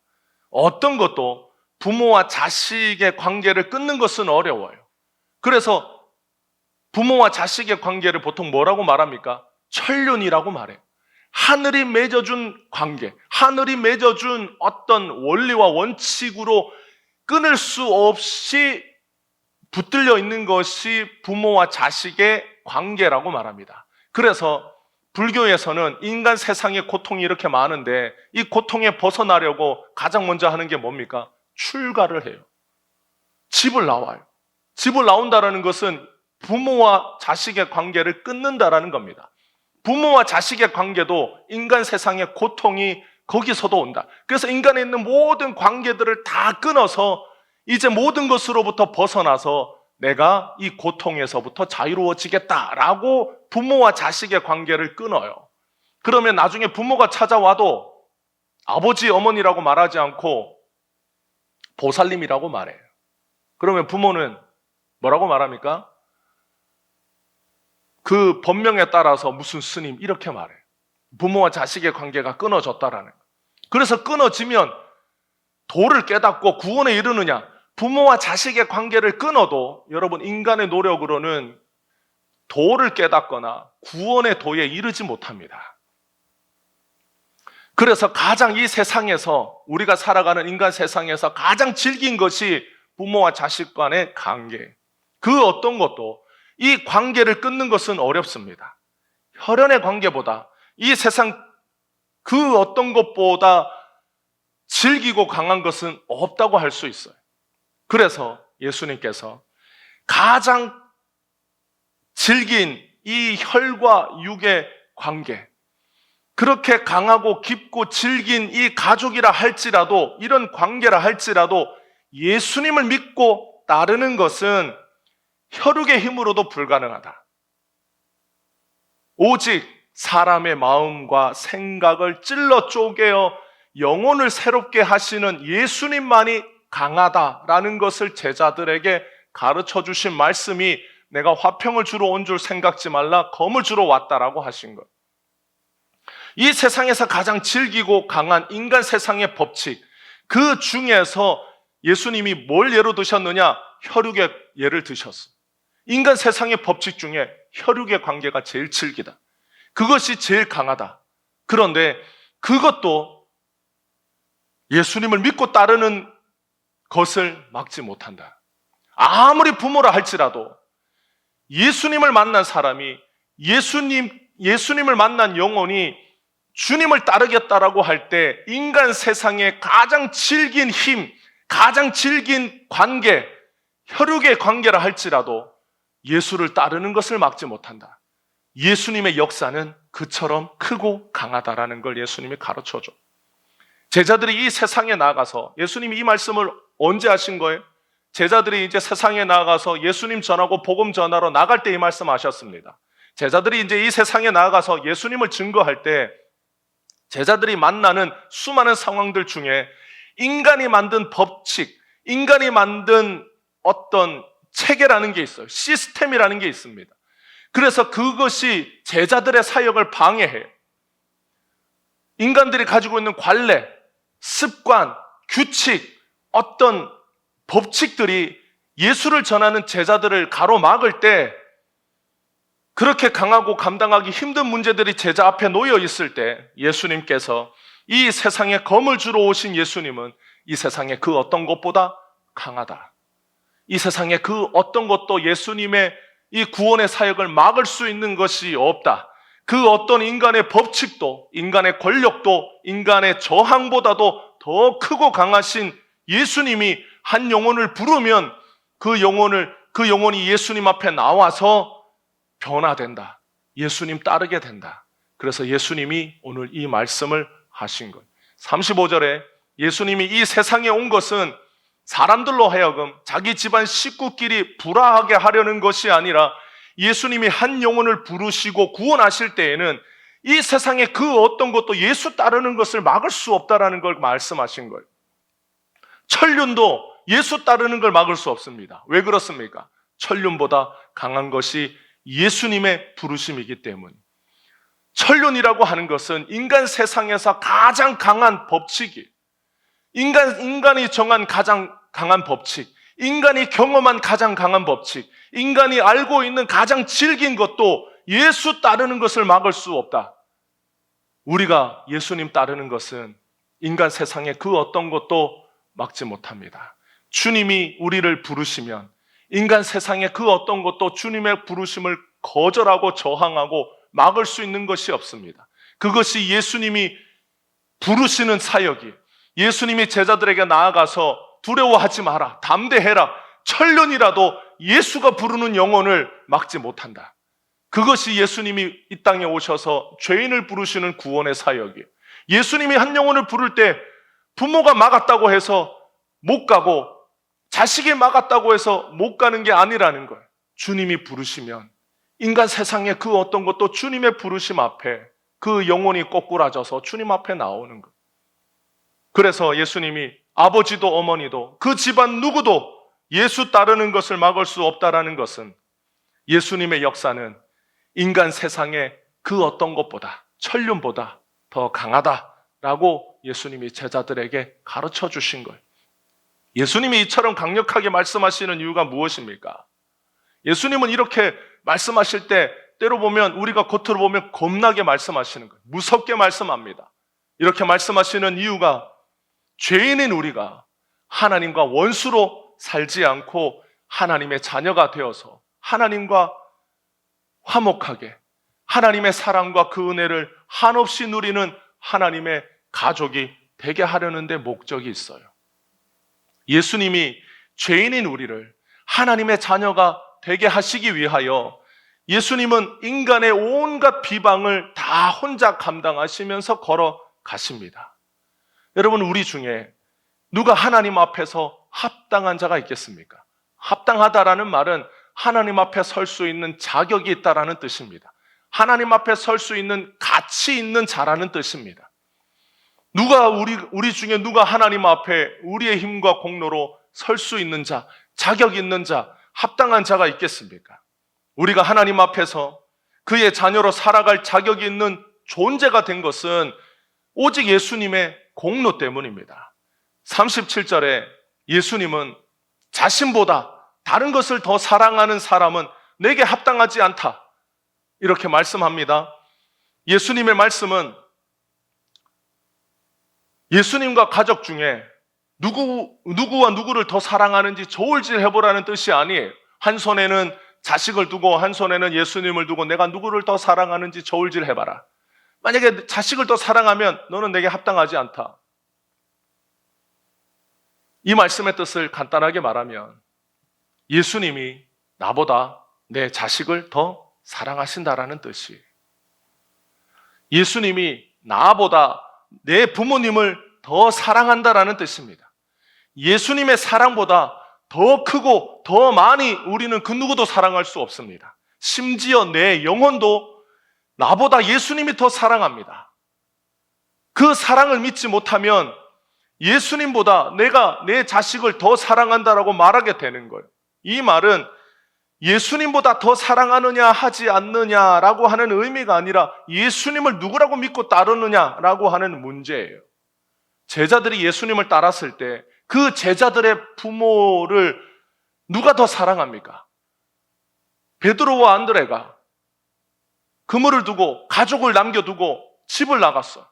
S1: 어떤 것도 부모와 자식의 관계를 끊는 것은 어려워요. 그래서 부모와 자식의 관계를 보통 뭐라고 말합니까? 천륜이라고 말해요. 하늘이 맺어준 관계, 하늘이 맺어준 어떤 원리와 원칙으로 끊을 수 없이 붙들려 있는 것이 부모와 자식의 관계라고 말합니다. 그래서 불교에서는 인간 세상에 고통이 이렇게 많은데 이 고통에 벗어나려고 가장 먼저 하는 게 뭡니까? 출가를 해요. 집을 나와요. 집을 나온다는 것은 부모와 자식의 관계를 끊는다라는 겁니다. 부모와 자식의 관계도 인간 세상의 고통이 거기서도 온다. 그래서 인간에 있는 모든 관계들을 다 끊어서 이제 모든 것으로부터 벗어나서 내가 이 고통에서부터 자유로워지겠다라고 부모와 자식의 관계를 끊어요. 그러면 나중에 부모가 찾아와도 아버지, 어머니라고 말하지 않고 보살님이라고 말해요. 그러면 부모는 뭐라고 말합니까? 그 법명에 따라서 무슨 스님 이렇게 말해요. 부모와 자식의 관계가 끊어졌다라는 거예요. 그래서 끊어지면 도를 깨닫고 구원에 이르느냐? 부모와 자식의 관계를 끊어도 여러분, 인간의 노력으로는 도를 깨닫거나 구원의 도에 이르지 못합니다. 그래서 가장 이 세상에서, 우리가 살아가는 인간 세상에서 가장 질긴 것이 부모와 자식 간의 관계. 그 어떤 것도 이 관계를 끊는 것은 어렵습니다. 혈연의 관계보다, 이 세상 그 어떤 것보다 질기고 강한 것은 없다고 할 수 있어요. 그래서 예수님께서 가장 질긴 이 혈과 육의 관계, 그렇게 강하고 깊고 질긴 이 가족이라 할지라도, 이런 관계라 할지라도 예수님을 믿고 따르는 것은 혈육의 힘으로도 불가능하다. 오직 사람의 마음과 생각을 찔러 쪼개어 영혼을 새롭게 하시는 예수님만이 강하다라는 것을 제자들에게 가르쳐 주신 말씀이, 내가 화평을 주러 온 줄 생각지 말라, 검을 주러 왔다라고 하신 것. 이 세상에서 가장 질기고 강한 인간 세상의 법칙, 그 중에서 예수님이 뭘 예로 드셨느냐? 혈육의 예를 드셨어요. 인간 세상의 법칙 중에 혈육의 관계가 제일 질기다. 그것이 제일 강하다. 그런데 그것도 예수님을 믿고 따르는 것을 막지 못한다. 아무리 부모라 할지라도 예수님을 만난 사람이 예수님을 만난 영혼이 주님을 따르겠다라고 할 때 인간 세상의 가장 질긴 힘, 가장 질긴 관계, 혈육의 관계라 할지라도 예수를 따르는 것을 막지 못한다. 예수님의 역사는 그처럼 크고 강하다라는 걸 예수님이 가르쳐줘. 제자들이 이 세상에 나가서 예수님이 이 말씀을 언제 하신 거예요? 제자들이 이제 세상에 나가서 예수님 전하고 복음 전하러 나갈 때 이 말씀 하셨습니다. 제자들이 이제 이 세상에 나가서 예수님을 증거할 때 제자들이 만나는 수많은 상황들 중에 인간이 만든 법칙, 인간이 만든 어떤 체계라는 게 있어요. 시스템이라는 게 있습니다. 그래서 그것이 제자들의 사역을 방해해요. 인간들이 가지고 있는 관례, 습관, 규칙, 어떤 법칙들이 예수를 전하는 제자들을 가로막을 때 그렇게 강하고 감당하기 힘든 문제들이 제자 앞에 놓여 있을 때 예수님께서 이 세상에 검을 주러 오신 예수님은 이 세상에 그 어떤 것보다 강하다. 이 세상에 그 어떤 것도 예수님의 이 구원의 사역을 막을 수 있는 것이 없다. 그 어떤 인간의 법칙도, 인간의 권력도, 인간의 저항보다도 더 크고 강하신 예수님이 한 영혼을 부르면 그 영혼이 예수님 앞에 나와서 변화된다. 예수님 따르게 된다. 그래서 예수님이 오늘 이 말씀을 하신 거예요. 35절에 예수님이 이 세상에 온 것은 사람들로 하여금 자기 집안 식구끼리 불화하게 하려는 것이 아니라 예수님이 한 영혼을 부르시고 구원하실 때에는 이 세상에 그 어떤 것도 예수 따르는 것을 막을 수 없다라는 걸 말씀하신 거예요. 천륜도 예수 따르는 걸 막을 수 없습니다. 왜 그렇습니까? 천륜보다 강한 것이 예수님의 부르심이기 때문에. 천륜이라고 하는 것은 인간 세상에서 가장 강한 법칙이에요. 인간이 정한 가장 강한 법칙, 인간이 경험한 가장 강한 법칙, 인간이 알고 있는 가장 질긴 것도 예수 따르는 것을 막을 수 없다. 우리가 예수님 따르는 것은 인간 세상의 그 어떤 것도 막지 못합니다. 주님이 우리를 부르시면 인간 세상의 그 어떤 것도 주님의 부르심을 거절하고 저항하고 막을 수 있는 것이 없습니다. 그것이 예수님이 부르시는 사역이에요. 예수님이 제자들에게 나아가서 두려워하지 마라, 담대해라, 천륜이라도 예수가 부르는 영혼을 막지 못한다. 그것이 예수님이 이 땅에 오셔서 죄인을 부르시는 구원의 사역이에요. 예수님이 한 영혼을 부를 때 부모가 막았다고 해서 못 가고 자식이 막았다고 해서 못 가는 게 아니라는 거예요. 주님이 부르시면 인간 세상의 그 어떤 것도 주님의 부르심 앞에 그 영혼이 꼬꾸라져서 주님 앞에 나오는 거예요. 그래서 예수님이 아버지도 어머니도 그 집안 누구도 예수 따르는 것을 막을 수 없다라는 것은 예수님의 역사는 인간 세상의 그 어떤 것보다, 천륜보다 더 강하다라고 예수님이 제자들에게 가르쳐 주신 거예요. 예수님이 이처럼 강력하게 말씀하시는 이유가 무엇입니까? 예수님은 이렇게 말씀하실 때 때로 보면 우리가 겉으로 보면 겁나게 말씀하시는 거예요. 무섭게 말씀합니다. 이렇게 말씀하시는 이유가 죄인인 우리가 하나님과 원수로 살지 않고 하나님의 자녀가 되어서 하나님과 화목하게 하나님의 사랑과 그 은혜를 한없이 누리는 하나님의 가족이 되게 하려는 데 목적이 있어요. 예수님이 죄인인 우리를 하나님의 자녀가 되게 하시기 위하여 예수님은 인간의 온갖 비방을 다 혼자 감당하시면서 걸어가십니다. 여러분, 우리 중에 누가 하나님 앞에서 합당한 자가 있겠습니까? 합당하다라는 말은 하나님 앞에 설 수 있는 자격이 있다라는 뜻입니다. 하나님 앞에 설 수 있는 가치 있는 자라는 뜻입니다. 우리 중에 누가 하나님 앞에 우리의 힘과 공로로 설 수 있는 자, 자격 있는 자, 합당한 자가 있겠습니까? 우리가 하나님 앞에서 그의 자녀로 살아갈 자격이 있는 존재가 된 것은 오직 예수님의 공로 때문입니다. 37절에 예수님은 자신보다 다른 것을 더 사랑하는 사람은 내게 합당하지 않다. 이렇게 말씀합니다. 예수님의 말씀은 예수님과 가족 중에 누구와 누구를 더 사랑하는지 저울질 해보라는 뜻이 아니에요. 한 손에는 자식을 두고 한 손에는 예수님을 두고 내가 누구를 더 사랑하는지 저울질 해봐라. 만약에 자식을 더 사랑하면 너는 내게 합당하지 않다. 이 말씀의 뜻을 간단하게 말하면 예수님이 나보다 내 자식을 더 사랑하신다라는 뜻이에요. 예수님이 나보다 내 부모님을 더 사랑한다라는 뜻입니다. 예수님의 사랑보다 더 크고 더 많이 우리는 그 누구도 사랑할 수 없습니다. 심지어 내 영혼도 나보다 예수님이 더 사랑합니다. 그 사랑을 믿지 못하면 예수님보다 내가 내 자식을 더 사랑한다라고 말하게 되는 거예요. 이 말은 예수님보다 더 사랑하느냐 하지 않느냐라고 하는 의미가 아니라 예수님을 누구라고 믿고 따르느냐라고 하는 문제예요. 제자들이 예수님을 따랐을 때 그 제자들의 부모를 누가 더 사랑합니까? 베드로와 안드레가 그물을 두고 가족을 남겨두고 집을 나갔어.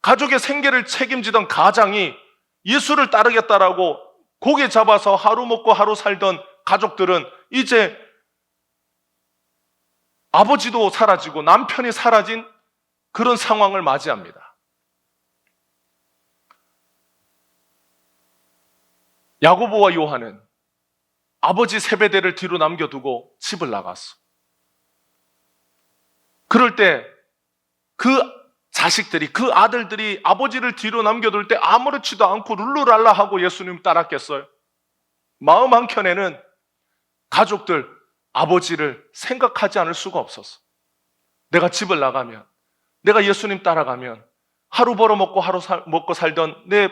S1: 가족의 생계를 책임지던 가장이 예수를 따르겠다라고 고개 잡아서 하루 먹고 하루 살던 가족들은 이제 아버지도 사라지고 남편이 사라진 그런 상황을 맞이합니다. 야고보와 요한은 아버지 세베대를 뒤로 남겨두고 집을 나갔어. 그럴 때 그 자식들이, 그 아들들이 아버지를 뒤로 남겨둘 때 아무렇지도 않고 룰루랄라 하고 예수님 따랐겠어요? 마음 한켠에는 가족들, 아버지를 생각하지 않을 수가 없었어. 내가 집을 나가면, 내가 예수님 따라가면 하루 벌어먹고 하루 먹고 살던 내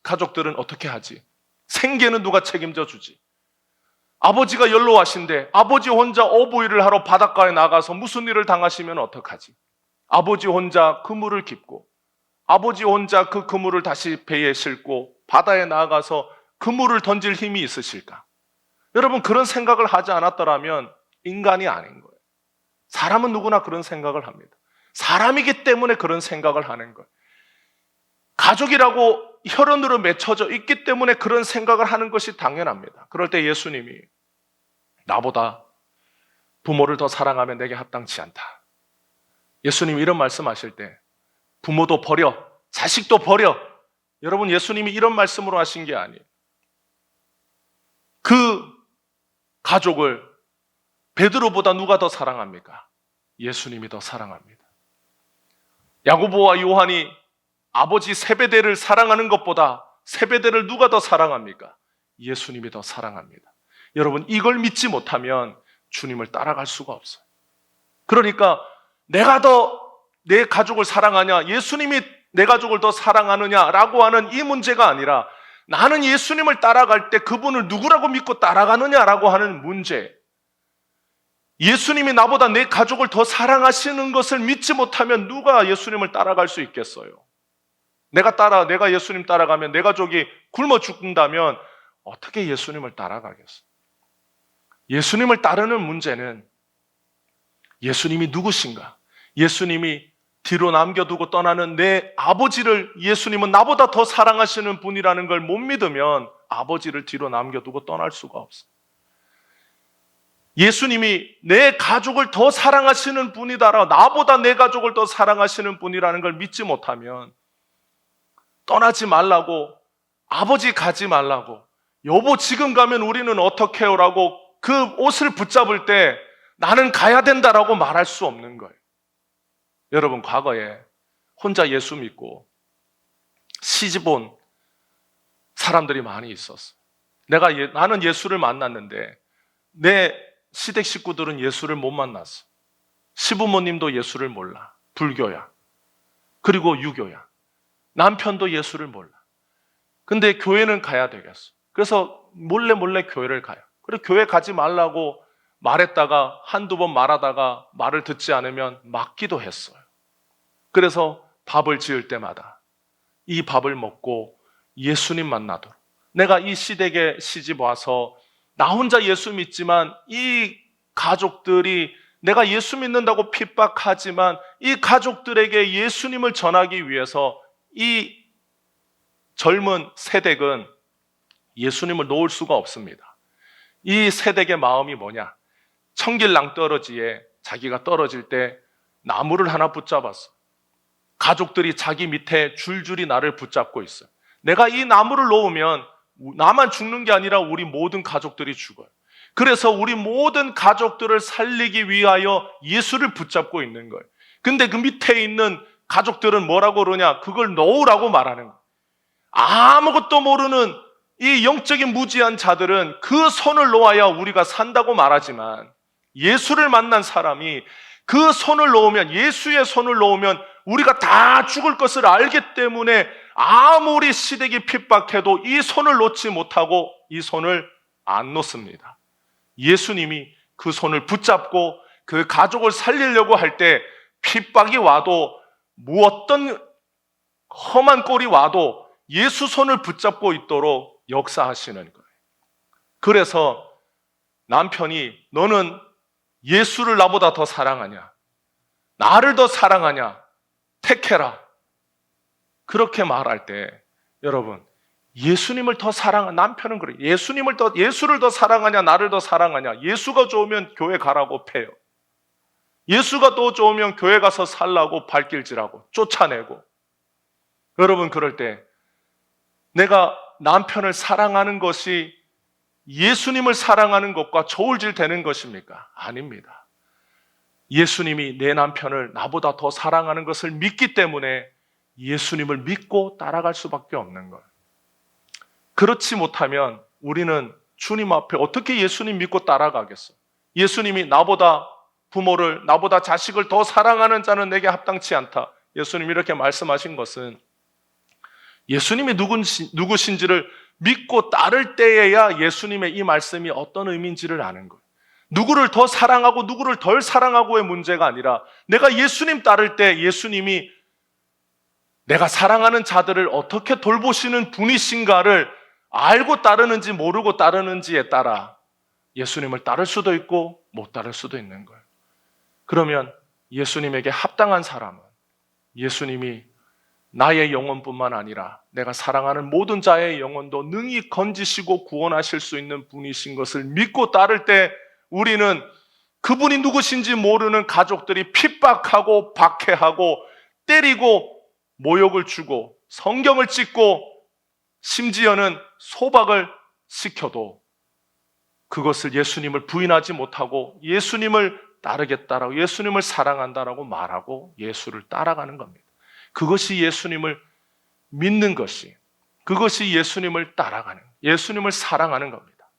S1: 가족들은 어떻게 하지? 생계는 누가 책임져 주지? 아버지가 연로하신데 아버지 혼자 어부일을 하러 바닷가에 나가서 무슨 일을 당하시면 어떡하지? 아버지 혼자 그물을 깁고 아버지 혼자 그 그물을 다시 배에 싣고 바다에 나가서 그물을 던질 힘이 있으실까? 여러분, 그런 생각을 하지 않았더라면 인간이 아닌 거예요. 사람은 누구나 그런 생각을 합니다. 사람이기 때문에 그런 생각을 하는 거예요. 가족이라고 혈연으로 맺혀져 있기 때문에 그런 생각을 하는 것이 당연합니다. 그럴 때 예수님이 나보다 부모를 더 사랑하면 내게 합당치 않다. 예수님이 이런 말씀하실 때 부모도 버려, 자식도 버려. 여러분, 예수님이 이런 말씀으로 하신 게 아니에요. 그 가족을 베드로보다 누가 더 사랑합니까? 예수님이 더 사랑합니다. 야고보와 요한이 아버지 세베대를 사랑하는 것보다 세베대를 누가 더 사랑합니까? 예수님이 더 사랑합니다. 여러분, 이걸 믿지 못하면 주님을 따라갈 수가 없어요. 그러니까 내가 더 내 가족을 사랑하냐, 예수님이 내 가족을 더 사랑하느냐라고 하는 이 문제가 아니라 나는 예수님을 따라갈 때 그분을 누구라고 믿고 따라가느냐라고 하는 문제. 예수님이 나보다 내 가족을 더 사랑하시는 것을 믿지 못하면 누가 예수님을 따라갈 수 있겠어요? 내가 예수님 따라가면 내 가족이 굶어 죽는다면 어떻게 예수님을 따라가겠어요? 예수님을 따르는 문제는 예수님이 누구신가? 예수님이 뒤로 남겨두고 떠나는 내 아버지를 예수님은 나보다 더 사랑하시는 분이라는 걸 못 믿으면 아버지를 뒤로 남겨두고 떠날 수가 없어요. 예수님이 내 가족을 더 사랑하시는 분이다라, 나보다 내 가족을 더 사랑하시는 분이라는 걸 믿지 못하면 떠나지 말라고, 아버지 가지 말라고, 여보 지금 가면 우리는 어떻게 해요? 라고 그 옷을 붙잡을 때 나는 가야 된다라고 말할 수 없는 거예요. 여러분, 과거에 혼자 예수 믿고 시집 온 사람들이 많이 있었어. 나는 예수를 만났는데 내 시댁 식구들은 예수를 못 만났어. 시부모님도 예수를 몰라. 불교야. 그리고 유교야. 남편도 예수를 몰라. 근데 교회는 가야 되겠어. 그래서 몰래 교회를 가요. 그리고 교회 가지 말라고 말했다가 한두 번 말하다가 말을 듣지 않으면 맞기도 했어요. 그래서 밥을 지을 때마다 이 밥을 먹고 예수님 만나도록, 내가 이 시댁에 시집 와서 나 혼자 예수 믿지만 이 가족들이 내가 예수 믿는다고 핍박하지만 이 가족들에게 예수님을 전하기 위해서 이 젊은 세댁은 예수님을 놓을 수가 없습니다. 이 세댁의 마음이 뭐냐? 천길 낭떠러지에 자기가 떨어질 때 나무를 하나 붙잡았어. 가족들이 자기 밑에 줄줄이 나를 붙잡고 있어요. 내가 이 나무를 놓으면 나만 죽는 게 아니라 우리 모든 가족들이 죽어요. 그래서 우리 모든 가족들을 살리기 위하여 예수를 붙잡고 있는 거예요. 근데 그 밑에 있는 가족들은 뭐라고 그러냐? 그걸 놓으라고 말하는 거예요. 아무것도 모르는 이 영적인 무지한 자들은 그 손을 놓아야 우리가 산다고 말하지만 예수를 만난 사람이 그 손을 놓으면, 예수의 손을 놓으면 우리가 다 죽을 것을 알기 때문에 아무리 시댁이 핍박해도 이 손을 놓지 못하고 이 손을 안 놓습니다. 예수님이 그 손을 붙잡고 그 가족을 살리려고 할 때 핍박이 와도 어떤 험한 꼴이 와도 예수 손을 붙잡고 있도록 역사하시는 거예요. 그래서 남편이 너는 예수를 나보다 더 사랑하냐? 나를 더 사랑하냐? 택해라. 그렇게 말할 때 여러분, 예수님을 더 사랑하는 남편은 그래요. 예수를 더 사랑하냐? 나를 더 사랑하냐? 예수가 좋으면 교회 가라고 패요. 예수가 더 좋으면 교회 가서 살라고 발길질하고 쫓아내고. 여러분, 그럴 때 내가 남편을 사랑하는 것이 예수님을 사랑하는 것과 저울질되는 것입니까? 아닙니다. 예수님이 내 남편을 나보다 더 사랑하는 것을 믿기 때문에 예수님을 믿고 따라갈 수밖에 없는 거예요. 그렇지 못하면 우리는 주님 앞에 어떻게 예수님 믿고 따라가겠어? 예수님이 나보다 부모를, 나보다 자식을 더 사랑하는 자는 내게 합당치 않다. 예수님이 이렇게 말씀하신 것은 예수님이 누구신지를 믿고 따를 때에야 예수님의 이 말씀이 어떤 의미인지를 아는 거예요. 누구를 더 사랑하고 누구를 덜 사랑하고의 문제가 아니라 내가 예수님 따를 때 예수님이 내가 사랑하는 자들을 어떻게 돌보시는 분이신가를 알고 따르는지 모르고 따르는지에 따라 예수님을 따를 수도 있고 못 따를 수도 있는 거예요. 그러면 예수님에게 합당한 사람은 예수님이 나의 영혼뿐만 아니라 내가 사랑하는 모든 자의 영혼도 능히 건지시고 구원하실 수 있는 분이신 것을 믿고 따를 때 우리는 그분이 누구신지 모르는 가족들이 핍박하고 박해하고 때리고 모욕을 주고 성경을 찍고 심지어는 소박을 시켜도 그것을 예수님을 부인하지 못하고 예수님을 따르겠다라고, 예수님을 사랑한다라고 말하고 예수를 따라가는 겁니다. 그것이 예수님을 믿는 것이, 그것이 예수님을 따라가는, 예수님을 사랑하는 겁니다.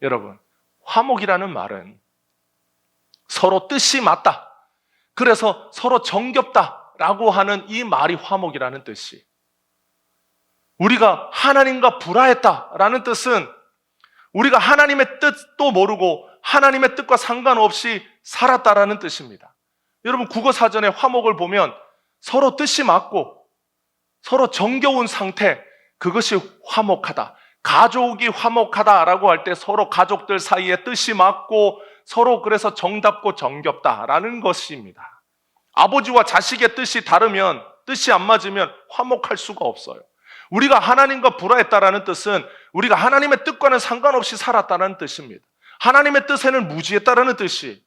S1: 여러분, 화목이라는 말은 서로 뜻이 맞다, 그래서 서로 정겹다라고 하는 이 말이 화목이라는 뜻이, 우리가 하나님과 불화했다라는 뜻은 우리가 하나님의 뜻도 모르고 하나님의 뜻과 상관없이 살았다라는 뜻입니다. 여러분, 국어사전에 화목을 보면 서로 뜻이 맞고 서로 정겨운 상태, 그것이 화목하다. 가족이 화목하다라고 할 때 서로 가족들 사이에 뜻이 맞고 서로 그래서 정답고 정겹다라는 것입니다. 아버지와 자식의 뜻이 다르면, 뜻이 안 맞으면 화목할 수가 없어요. 우리가 하나님과 불화했다라는 뜻은 우리가 하나님의 뜻과는 상관없이 살았다는 뜻입니다. 하나님의 뜻에는 무지했다라는 뜻이,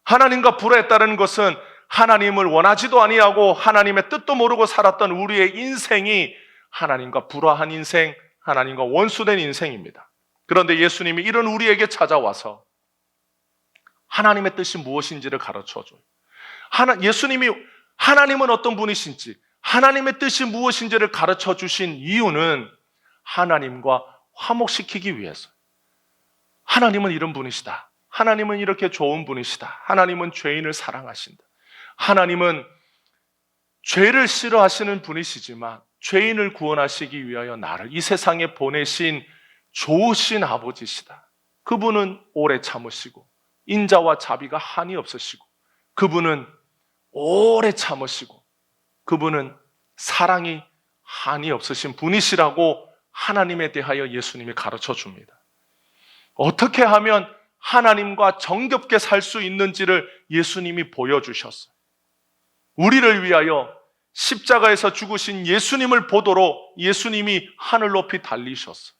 S1: 하나님과 불화했다는 것은 하나님을 원하지도 아니하고 하나님의 뜻도 모르고 살았던 우리의 인생이 하나님과 불화한 인생, 하나님과 원수된 인생입니다. 그런데 예수님이 이런 우리에게 찾아와서 하나님의 뜻이 무엇인지를 가르쳐줘요. 예수님이 하나님은 어떤 분이신지, 하나님의 뜻이 무엇인지를 가르쳐 주신 이유는 하나님과 화목시키기 위해서. 하나님은 이런 분이시다. 하나님은 이렇게 좋은 분이시다. 하나님은 죄인을 사랑하신다. 하나님은 죄를 싫어하시는 분이시지만 죄인을 구원하시기 위하여 나를 이 세상에 보내신 좋으신 아버지시다. 그분은 오래 참으시고 인자와 자비가 한이 없으시고 그분은 오래 참으시고 그분은 사랑이 한이 없으신 분이시라고 하나님에 대하여 예수님이 가르쳐 줍니다. 어떻게 하면 하나님과 정겹게 살 수 있는지를 예수님이 보여주셨어요. 우리를 위하여 십자가에서 죽으신 예수님을 보도록 예수님이 하늘 높이 달리셨어요.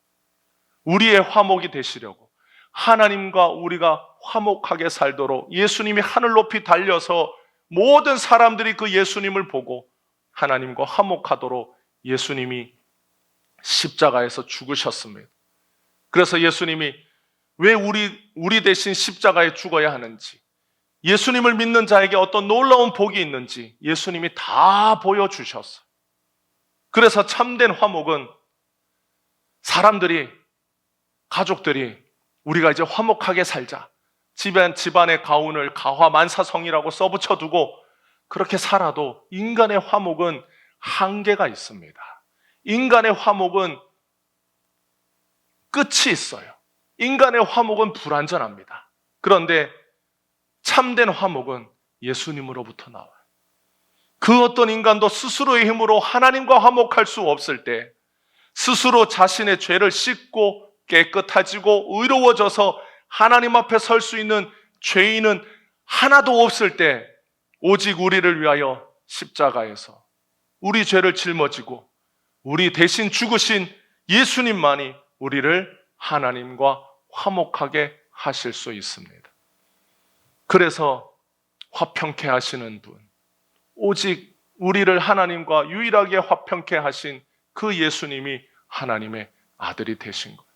S1: 우리의 화목이 되시려고, 하나님과 우리가 화목하게 살도록 예수님이 하늘 높이 달려서 모든 사람들이 그 예수님을 보고 하나님과 화목하도록 예수님이 십자가에서 죽으셨습니다. 그래서 예수님이 왜 우리 대신 십자가에 죽어야 하는지, 예수님을 믿는 자에게 어떤 놀라운 복이 있는지 예수님이 다 보여주셨어요. 그래서 참된 화목은 사람들이, 가족들이 우리가 이제 화목하게 살자, 집안의 가운을 가화만사성이라고 써붙여두고 그렇게 살아도 인간의 화목은 한계가 있습니다. 인간의 화목은 끝이 있어요. 인간의 화목은 불완전합니다. 그런데 참된 화목은 예수님으로부터 나와요. 그 어떤 인간도 스스로의 힘으로 하나님과 화목할 수 없을 때, 스스로 자신의 죄를 씻고 깨끗해지고 의로워져서 하나님 앞에 설 수 있는 죄인은 하나도 없을 때, 오직 우리를 위하여 십자가에서 우리 죄를 짊어지고 우리 대신 죽으신 예수님만이 우리를 하나님과 화목하게 하실 수 있습니다. 그래서 화평케 하시는 분, 오직 우리를 하나님과 유일하게 화평케 하신 그 예수님이 하나님의 아들이 되신 거예요.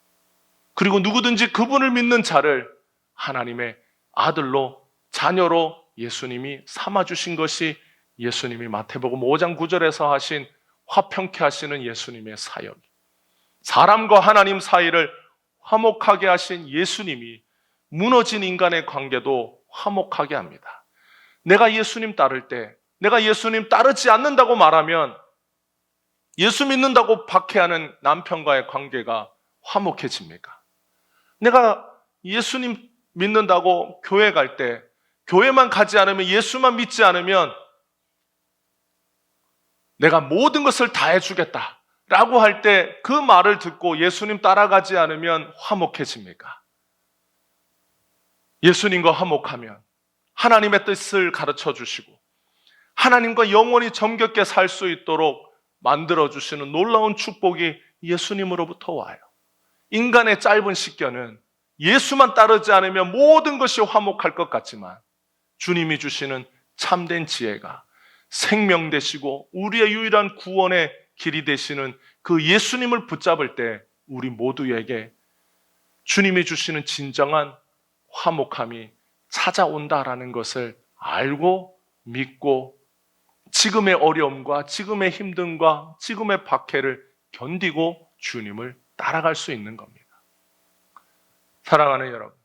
S1: 그리고 누구든지 그분을 믿는 자를 하나님의 아들로, 자녀로 예수님이 삼아주신 것이 예수님이 마태복음 5장 9절에서 하신 화평케 하시는 예수님의 사역, 사람과 하나님 사이를 화목하게 하신 예수님이 무너진 인간의 관계도 화목하게 합니다. 내가 예수님 따를 때, 내가 예수님 따르지 않는다고 말하면 예수 믿는다고 박해하는 남편과의 관계가 화목해집니까? 내가 예수님 믿는다고 교회 갈 때, 교회만 가지 않으면, 예수만 믿지 않으면 내가 모든 것을 다 해주겠다 라고 할 때 그 말을 듣고 예수님 따라가지 않으면 화목해집니까? 예수님과 화목하면 하나님의 뜻을 가르쳐 주시고 하나님과 영원히 정겹게 살 수 있도록 만들어주시는 놀라운 축복이 예수님으로부터 와요. 인간의 짧은 식견은 예수만 따르지 않으면 모든 것이 화목할 것 같지만, 주님이 주시는 참된 지혜가 생명 되시고 우리의 유일한 구원의 길이 되시는 그 예수님을 붙잡을 때 우리 모두에게 주님이 주시는 진정한 화목함이 찾아온다라는 것을 알고 믿고 지금의 어려움과 지금의 힘듦과 지금의 박해를 견디고 주님을 따라갈 수 있는 겁니다. 사랑하는 여러분,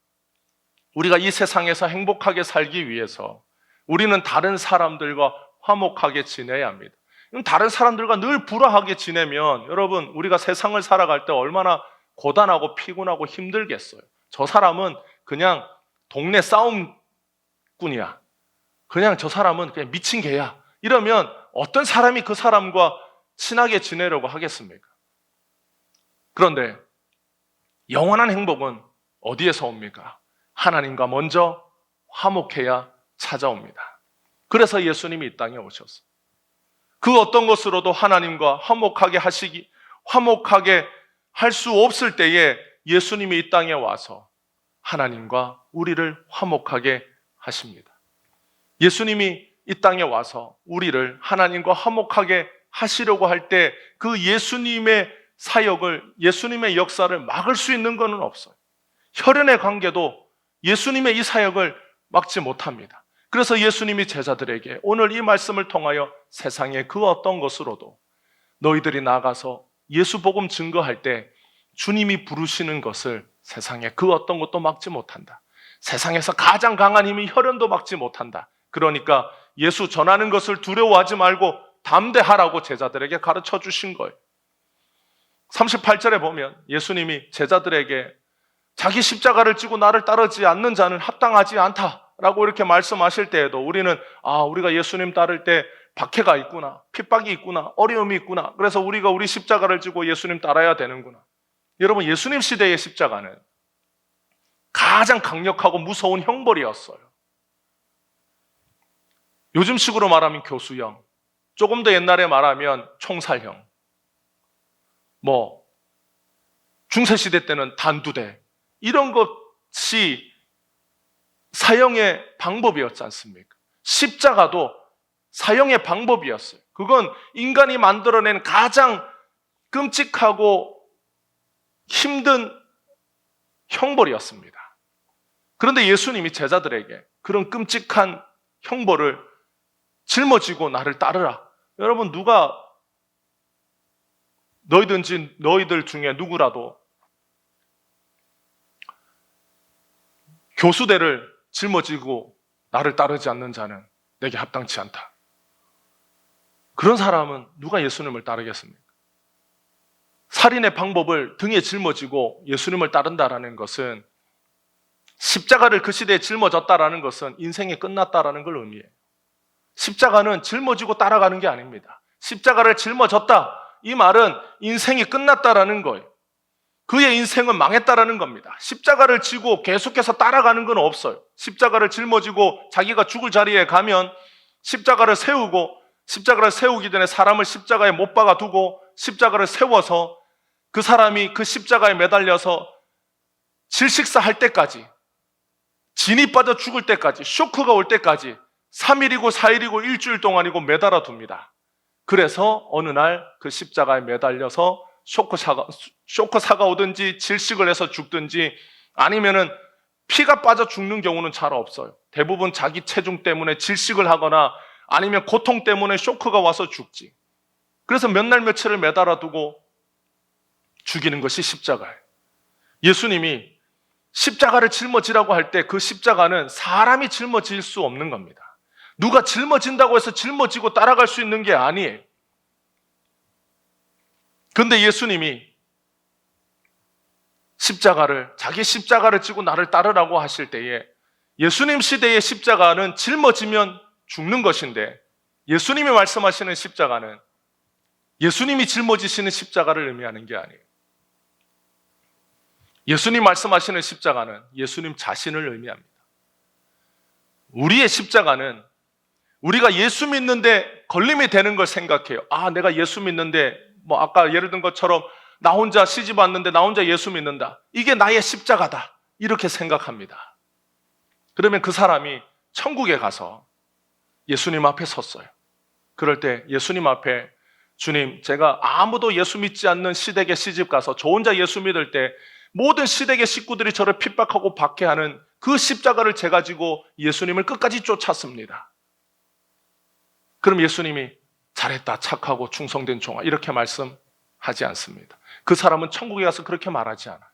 S1: 우리가 이 세상에서 행복하게 살기 위해서 우리는 다른 사람들과 화목하게 지내야 합니다. 다른 사람들과 늘 불화하게 지내면 여러분, 우리가 세상을 살아갈 때 얼마나 고단하고 피곤하고 힘들겠어요. 저 사람은 그냥 동네 싸움꾼이야. 그냥 저 사람은 그냥 미친 개야. 이러면 어떤 사람이 그 사람과 친하게 지내려고 하겠습니까? 그런데 영원한 행복은 어디에서 옵니까? 하나님과 먼저 화목해야 찾아옵니다. 그래서 예수님이 이 땅에 오셨어요. 그 어떤 것으로도 하나님과 화목하게 할 수 없을 때에 예수님이 이 땅에 와서 하나님과 우리를 화목하게 하십니다. 예수님이 이 땅에 와서 우리를 하나님과 화목하게 하시려고 할 때 그 예수님의 사역을, 예수님의 역사를 막을 수 있는 것은 없어요. 혈연의 관계도 예수님의 이 사역을 막지 못합니다. 그래서 예수님이 제자들에게 오늘 이 말씀을 통하여 세상의 그 어떤 것으로도 너희들이 나가서 예수 복음 증거할 때 주님이 부르시는 것을 세상의 그 어떤 것도 막지 못한다. 세상에서 가장 강한 힘이 혈연도 막지 못한다. 그러니까 예수 전하는 것을 두려워하지 말고 담대하라고 제자들에게 가르쳐 주신 거예요. 38절에 보면 예수님이 제자들에게 자기 십자가를 지고 나를 따르지 않는 자는 합당하지 않다라고 이렇게 말씀하실 때에도 우리는 우리가 예수님 따를 때 박해가 있구나, 핍박이 있구나, 어려움이 있구나, 그래서 우리가 우리 십자가를 지고 예수님 따라야 되는구나. 여러분, 예수님 시대의 십자가는 가장 강력하고 무서운 형벌이었어요. 요즘식으로 말하면 교수형, 조금 더 옛날에 말하면 총살형, 중세시대 때는 단두대, 이런 것이 사형의 방법이었지 않습니까? 십자가도 사형의 방법이었어요. 그건 인간이 만들어낸 가장 끔찍하고 힘든 형벌이었습니다. 그런데 예수님이 제자들에게 그런 끔찍한 형벌을 짊어지고 나를 따르라. 여러분, 누가 너희들 중에 누구라도 교수대를 짊어지고 나를 따르지 않는 자는 내게 합당치 않다. 그런 사람은 누가 예수님을 따르겠습니까? 살인의 방법을 등에 짊어지고 예수님을 따른다라는 것은, 십자가를 그 시대에 짊어졌다라는 것은 인생이 끝났다라는 걸 의미해요. 십자가는 짊어지고 따라가는 게 아닙니다. 십자가를 짊어졌다, 이 말은 인생이 끝났다라는 거예요. 그의 인생은 망했다라는 겁니다. 십자가를 지고 계속해서 따라가는 건 없어요. 십자가를 짊어지고 자기가 죽을 자리에 가면 십자가를 세우기 전에 사람을 십자가에 못 박아 두고 십자가를 세워서 그 사람이 그 십자가에 매달려서 질식사할 때까지, 진이 빠져 죽을 때까지, 쇼크가 올 때까지 3일이고 4일이고 일주일 동안이고 매달아 둡니다. 그래서 어느 날 그 십자가에 매달려서 쇼크사가 오든지 질식을 해서 죽든지 아니면은 피가 빠져 죽는 경우는 잘 없어요. 대부분 자기 체중 때문에 질식을 하거나 아니면 고통 때문에 쇼크가 와서 죽지. 그래서 몇 날 며칠을 매달아 두고 죽이는 것이 십자가예요. 예수님이 십자가를 짊어지라고 할 때 그 십자가는 사람이 짊어질 수 없는 겁니다. 누가 짊어진다고 해서 짊어지고 따라갈 수 있는 게 아니에요. 그런데 예수님이 자기 십자가를 지고 나를 따르라고 하실 때에, 예수님 시대의 십자가는 짊어지면 죽는 것인데, 예수님이 말씀하시는 십자가는 예수님이 짊어지시는 십자가를 의미하는 게 아니에요. 예수님 말씀하시는 십자가는 예수님 자신을 의미합니다. 우리의 십자가는 우리가 예수 믿는데 걸림이 되는 걸 생각해요. 내가 예수 믿는데, 아까 예를 든 것처럼 나 혼자 시집 왔는데 나 혼자 예수 믿는다, 이게 나의 십자가다, 이렇게 생각합니다. 그러면 그 사람이 천국에 가서 예수님 앞에 섰어요. 그럴 때 예수님 앞에, 주님, 제가 아무도 예수 믿지 않는 시댁에 시집 가서 저 혼자 예수 믿을 때 모든 시댁의 식구들이 저를 핍박하고 박해하는 그 십자가를 제가 지고 예수님을 끝까지 쫓았습니다. 그럼 예수님이 잘했다, 착하고 충성된 종아, 이렇게 말씀하지 않습니다. 그 사람은 천국에 가서 그렇게 말하지 않아요.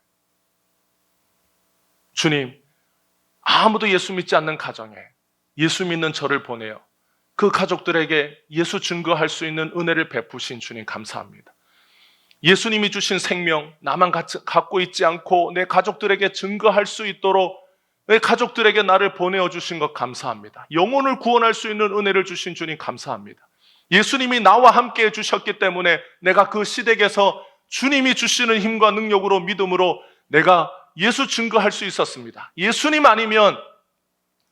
S1: 주님, 아무도 예수 믿지 않는 가정에 예수 믿는 저를 보내요 그 가족들에게 예수 증거할 수 있는 은혜를 베푸신 주님 감사합니다. 예수님이 주신 생명 나만 갖고 있지 않고 내 가족들에게 증거할 수 있도록 내 가족들에게 나를 보내어 주신 것 감사합니다. 영혼을 구원할 수 있는 은혜를 주신 주님 감사합니다. 예수님이 나와 함께 해주셨기 때문에 내가 그 시댁에서 주님이 주시는 힘과 능력으로, 믿음으로 내가 예수 증거할 수 있었습니다. 예수님 아니면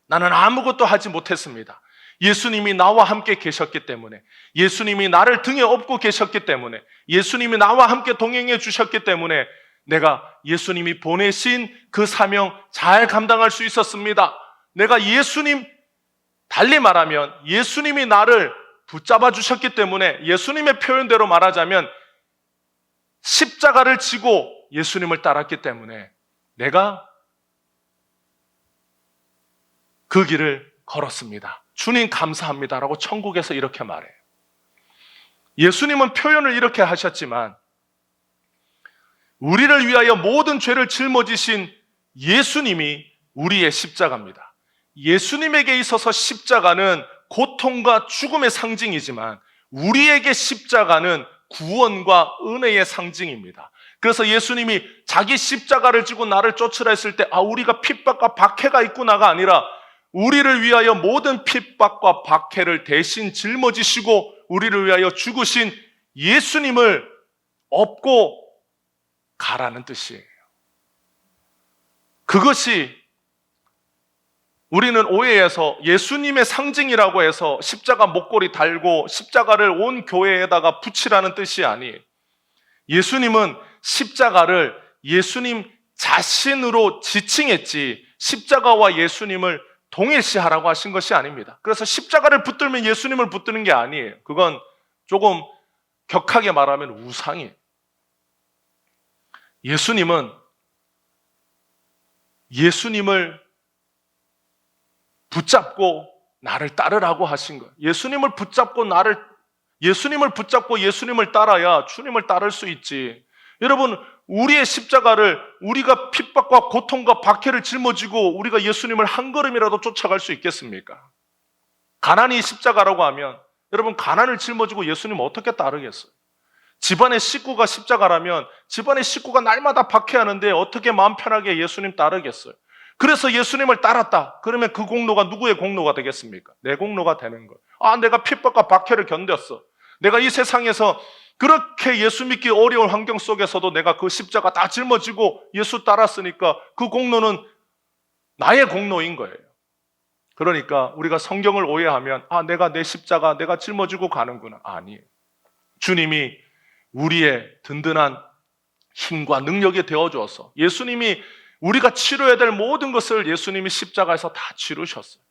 S1: 나는 아무것도 하지 못했습니다. 예수님이 나와 함께 계셨기 때문에, 예수님이 나를 등에 업고 계셨기 때문에, 예수님이 나와 함께 동행해 주셨기 때문에 내가 예수님이 보내신 그 사명 잘 감당할 수 있었습니다. 내가 달리 말하면 예수님이 나를 붙잡아 주셨기 때문에, 예수님의 표현대로 말하자면 십자가를 지고 예수님을 따랐기 때문에 내가 그 길을 걸었습니다. 주님 감사합니다라고 천국에서 이렇게 말해요. 예수님은 표현을 이렇게 하셨지만 우리를 위하여 모든 죄를 짊어지신 예수님이 우리의 십자가입니다. 예수님에게 있어서 십자가는 고통과 죽음의 상징이지만 우리에게 십자가는 구원과 은혜의 상징입니다. 그래서 예수님이 자기 십자가를 지고 나를 쫓으라 했을 때 우리가 핍박과 박해가 있구나가 아니라 우리를 위하여 모든 핍박과 박해를 대신 짊어지시고 우리를 위하여 죽으신 예수님을 업고 가라는 뜻이에요. 그것이 우리는 오해해서 예수님의 상징이라고 해서 십자가 목걸이 달고 십자가를 온 교회에다가 붙이라는 뜻이 아니에요. 예수님은 십자가를 예수님 자신으로 지칭했지 십자가와 예수님을 동일시하라고 하신 것이 아닙니다. 그래서 십자가를 붙들면 예수님을 붙드는 게 아니에요. 그건 조금 격하게 말하면 우상이에요. 예수님을 붙잡고 나를 따르라고 하신 거예요. 예수님을 붙잡고 예수님을 따라야 주님을 따를 수 있지. 여러분, 우리의 십자가를 우리가 핍박과 고통과 박해를 짊어지고 우리가 예수님을 한 걸음이라도 쫓아갈 수 있겠습니까? 가난이 십자가라고 하면 여러분, 가난을 짊어지고 예수님 어떻게 따르겠어요? 집안의 식구가 십자가라면 집안의 식구가 날마다 박해하는데 어떻게 마음 편하게 예수님 따르겠어요? 그래서 예수님을 따랐다. 그러면 그 공로가 누구의 공로가 되겠습니까? 내 공로가 되는 거예요. 내가 핍박과 박해를 견뎠어. 내가 이 세상에서 그렇게 예수 믿기 어려운 환경 속에서도 내가 그 십자가 다 짊어지고 예수 따랐으니까 그 공로는 나의 공로인 거예요. 그러니까 우리가 성경을 오해하면 내가 내 십자가 내가 짊어지고 가는구나. 아니에요. 주님이 우리의 든든한 힘과 능력이 되어주어서 예수님이 우리가 치료해야 될 모든 것을 예수님이 십자가에서 다 치르셨어요.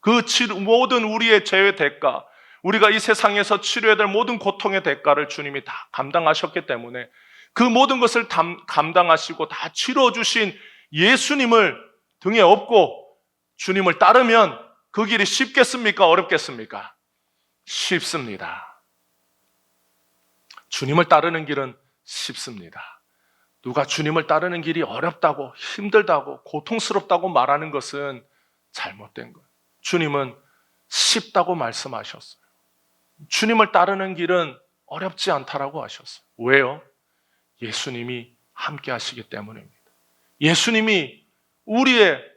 S1: 그 모든 우리의 죄의 대가, 우리가 이 세상에서 치료해야 될 모든 고통의 대가를 주님이 다 감당하셨기 때문에 그 모든 것을 감당하시고 다 치러주신 예수님을 등에 업고 주님을 따르면 그 길이 쉽겠습니까? 어렵겠습니까? 쉽습니다. 주님을 따르는 길은 쉽습니다. 누가 주님을 따르는 길이 어렵다고, 힘들다고, 고통스럽다고 말하는 것은 잘못된 거예요. 주님은 쉽다고 말씀하셨어요. 주님을 따르는 길은 어렵지 않다라고 하셨어요. 왜요? 예수님이 함께 하시기 때문입니다. 예수님이 우리의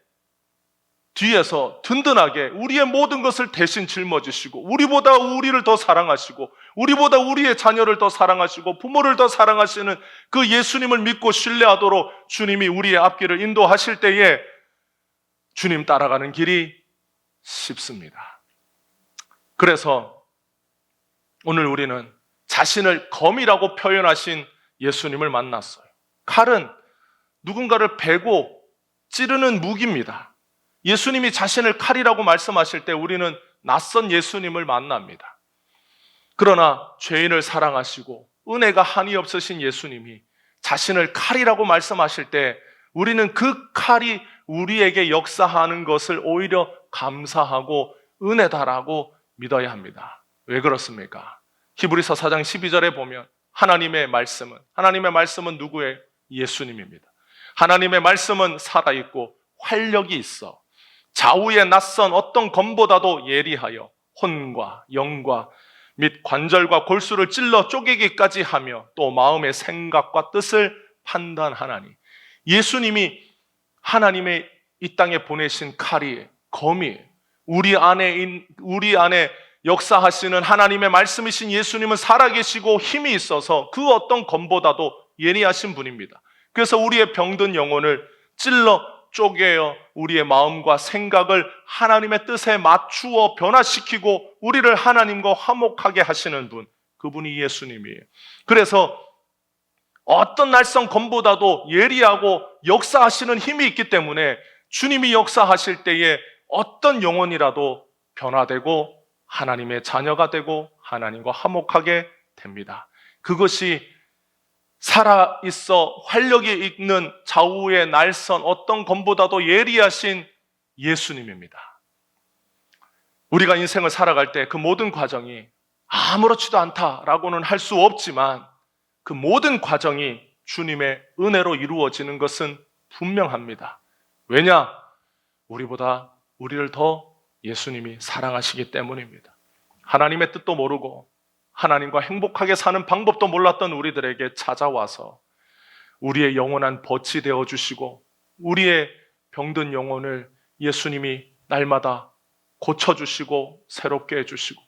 S1: 뒤에서 든든하게 우리의 모든 것을 대신 짊어지시고 우리보다 우리를 더 사랑하시고 우리보다 우리의 자녀를 더 사랑하시고 부모를 더 사랑하시는 그 예수님을 믿고 신뢰하도록 주님이 우리의 앞길을 인도하실 때에 주님 따라가는 길이 쉽습니다. 그래서 오늘 우리는 자신을 검이라고 표현하신 예수님을 만났어요. 칼은 누군가를 베고 찌르는 무기입니다. 예수님이 자신을 칼이라고 말씀하실 때 우리는 낯선 예수님을 만납니다. 그러나 죄인을 사랑하시고 은혜가 한이 없으신 예수님이 자신을 칼이라고 말씀하실 때 우리는 그 칼이 우리에게 역사하는 것을 오히려 감사하고 은혜다라고 믿어야 합니다. 왜 그렇습니까? 히브리서 4장 12절에 보면 하나님의 말씀은 누구예요? 예수님입니다. 하나님의 말씀은 살아있고 활력이 있어 좌우에 낯선 어떤 검보다도 예리하여 혼과 영과 및 관절과 골수를 찔러 쪼개기까지 하며 또 마음의 생각과 뜻을 판단하나니 예수님이 하나님의 이 땅에 보내신 칼이 검이 우리 안에 역사하시는 하나님의 말씀이신 예수님은 살아계시고 힘이 있어서 그 어떤 검보다도 예리하신 분입니다. 그래서 우리의 병든 영혼을 찔러 쪼개어 우리의 마음과 생각을 하나님의 뜻에 맞추어 변화시키고 우리를 하나님과 화목하게 하시는 분, 그분이 예수님이에요. 그래서 어떤 날선 검보다도 예리하고 역사하시는 힘이 있기 때문에 주님이 역사하실 때에 어떤 영혼이라도 변화되고 하나님의 자녀가 되고 하나님과 화목하게 됩니다. 그것이 살아있어 활력이 있는 좌우의 날선 어떤 검보다도 예리하신 예수님입니다. 우리가 인생을 살아갈 때 그 모든 과정이 아무렇지도 않다라고는 할 수 없지만 그 모든 과정이 주님의 은혜로 이루어지는 것은 분명합니다. 왜냐? 우리보다 우리를 더 예수님이 사랑하시기 때문입니다. 하나님의 뜻도 모르고 하나님과 행복하게 사는 방법도 몰랐던 우리들에게 찾아와서 우리의 영원한 벗이 되어주시고 우리의 병든 영혼을 예수님이 날마다 고쳐주시고 새롭게 해주시고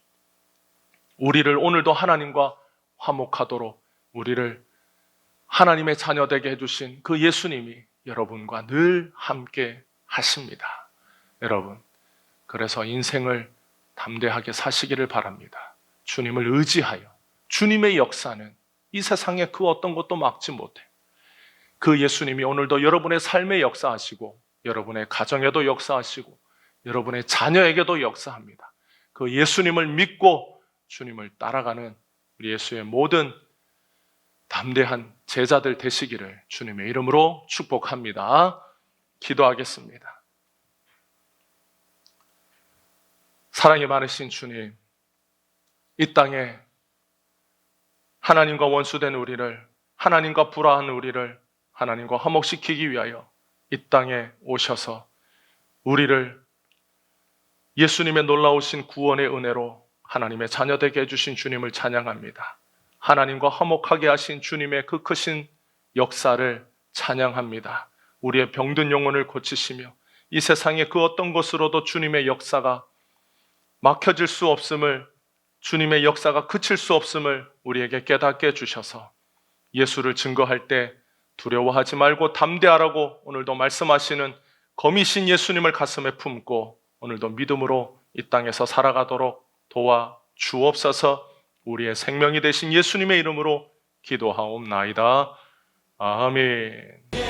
S1: 우리를 오늘도 하나님과 화목하도록 우리를 하나님의 자녀되게 해주신 그 예수님이 여러분과 늘 함께 하십니다. 여러분, 그래서 인생을 담대하게 사시기를 바랍니다. 주님을 의지하여. 주님의 역사는 이 세상에 그 어떤 것도 막지 못해. 그 예수님이 오늘도 여러분의 삶에 역사하시고, 여러분의 가정에도 역사하시고, 여러분의 자녀에게도 역사합니다. 그 예수님을 믿고 주님을 따라가는 우리 예수의 모든 담대한 제자들 되시기를 주님의 이름으로 축복합니다. 기도하겠습니다. 사랑이 많으신 주님, 이 땅에 하나님과 원수된 우리를, 하나님과 불화한 우리를 하나님과 화목시키기 위하여 이 땅에 오셔서 우리를 예수님의 놀라우신 구원의 은혜로 하나님의 자녀되게 해주신 주님을 찬양합니다. 하나님과 화목하게 하신 주님의 그 크신 역사를 찬양합니다. 우리의 병든 영혼을 고치시며 이 세상의 그 어떤 것으로도 주님의 역사가 막혀질 수 없음을, 주님의 역사가 그칠 수 없음을 우리에게 깨닫게 해주셔서 예수를 증거할 때 두려워하지 말고 담대하라고 오늘도 말씀하시는 거미신 예수님을 가슴에 품고 오늘도 믿음으로 이 땅에서 살아가도록 도와 주옵소서. 우리의 생명이 되신 예수님의 이름으로 기도하옵나이다. 아멘.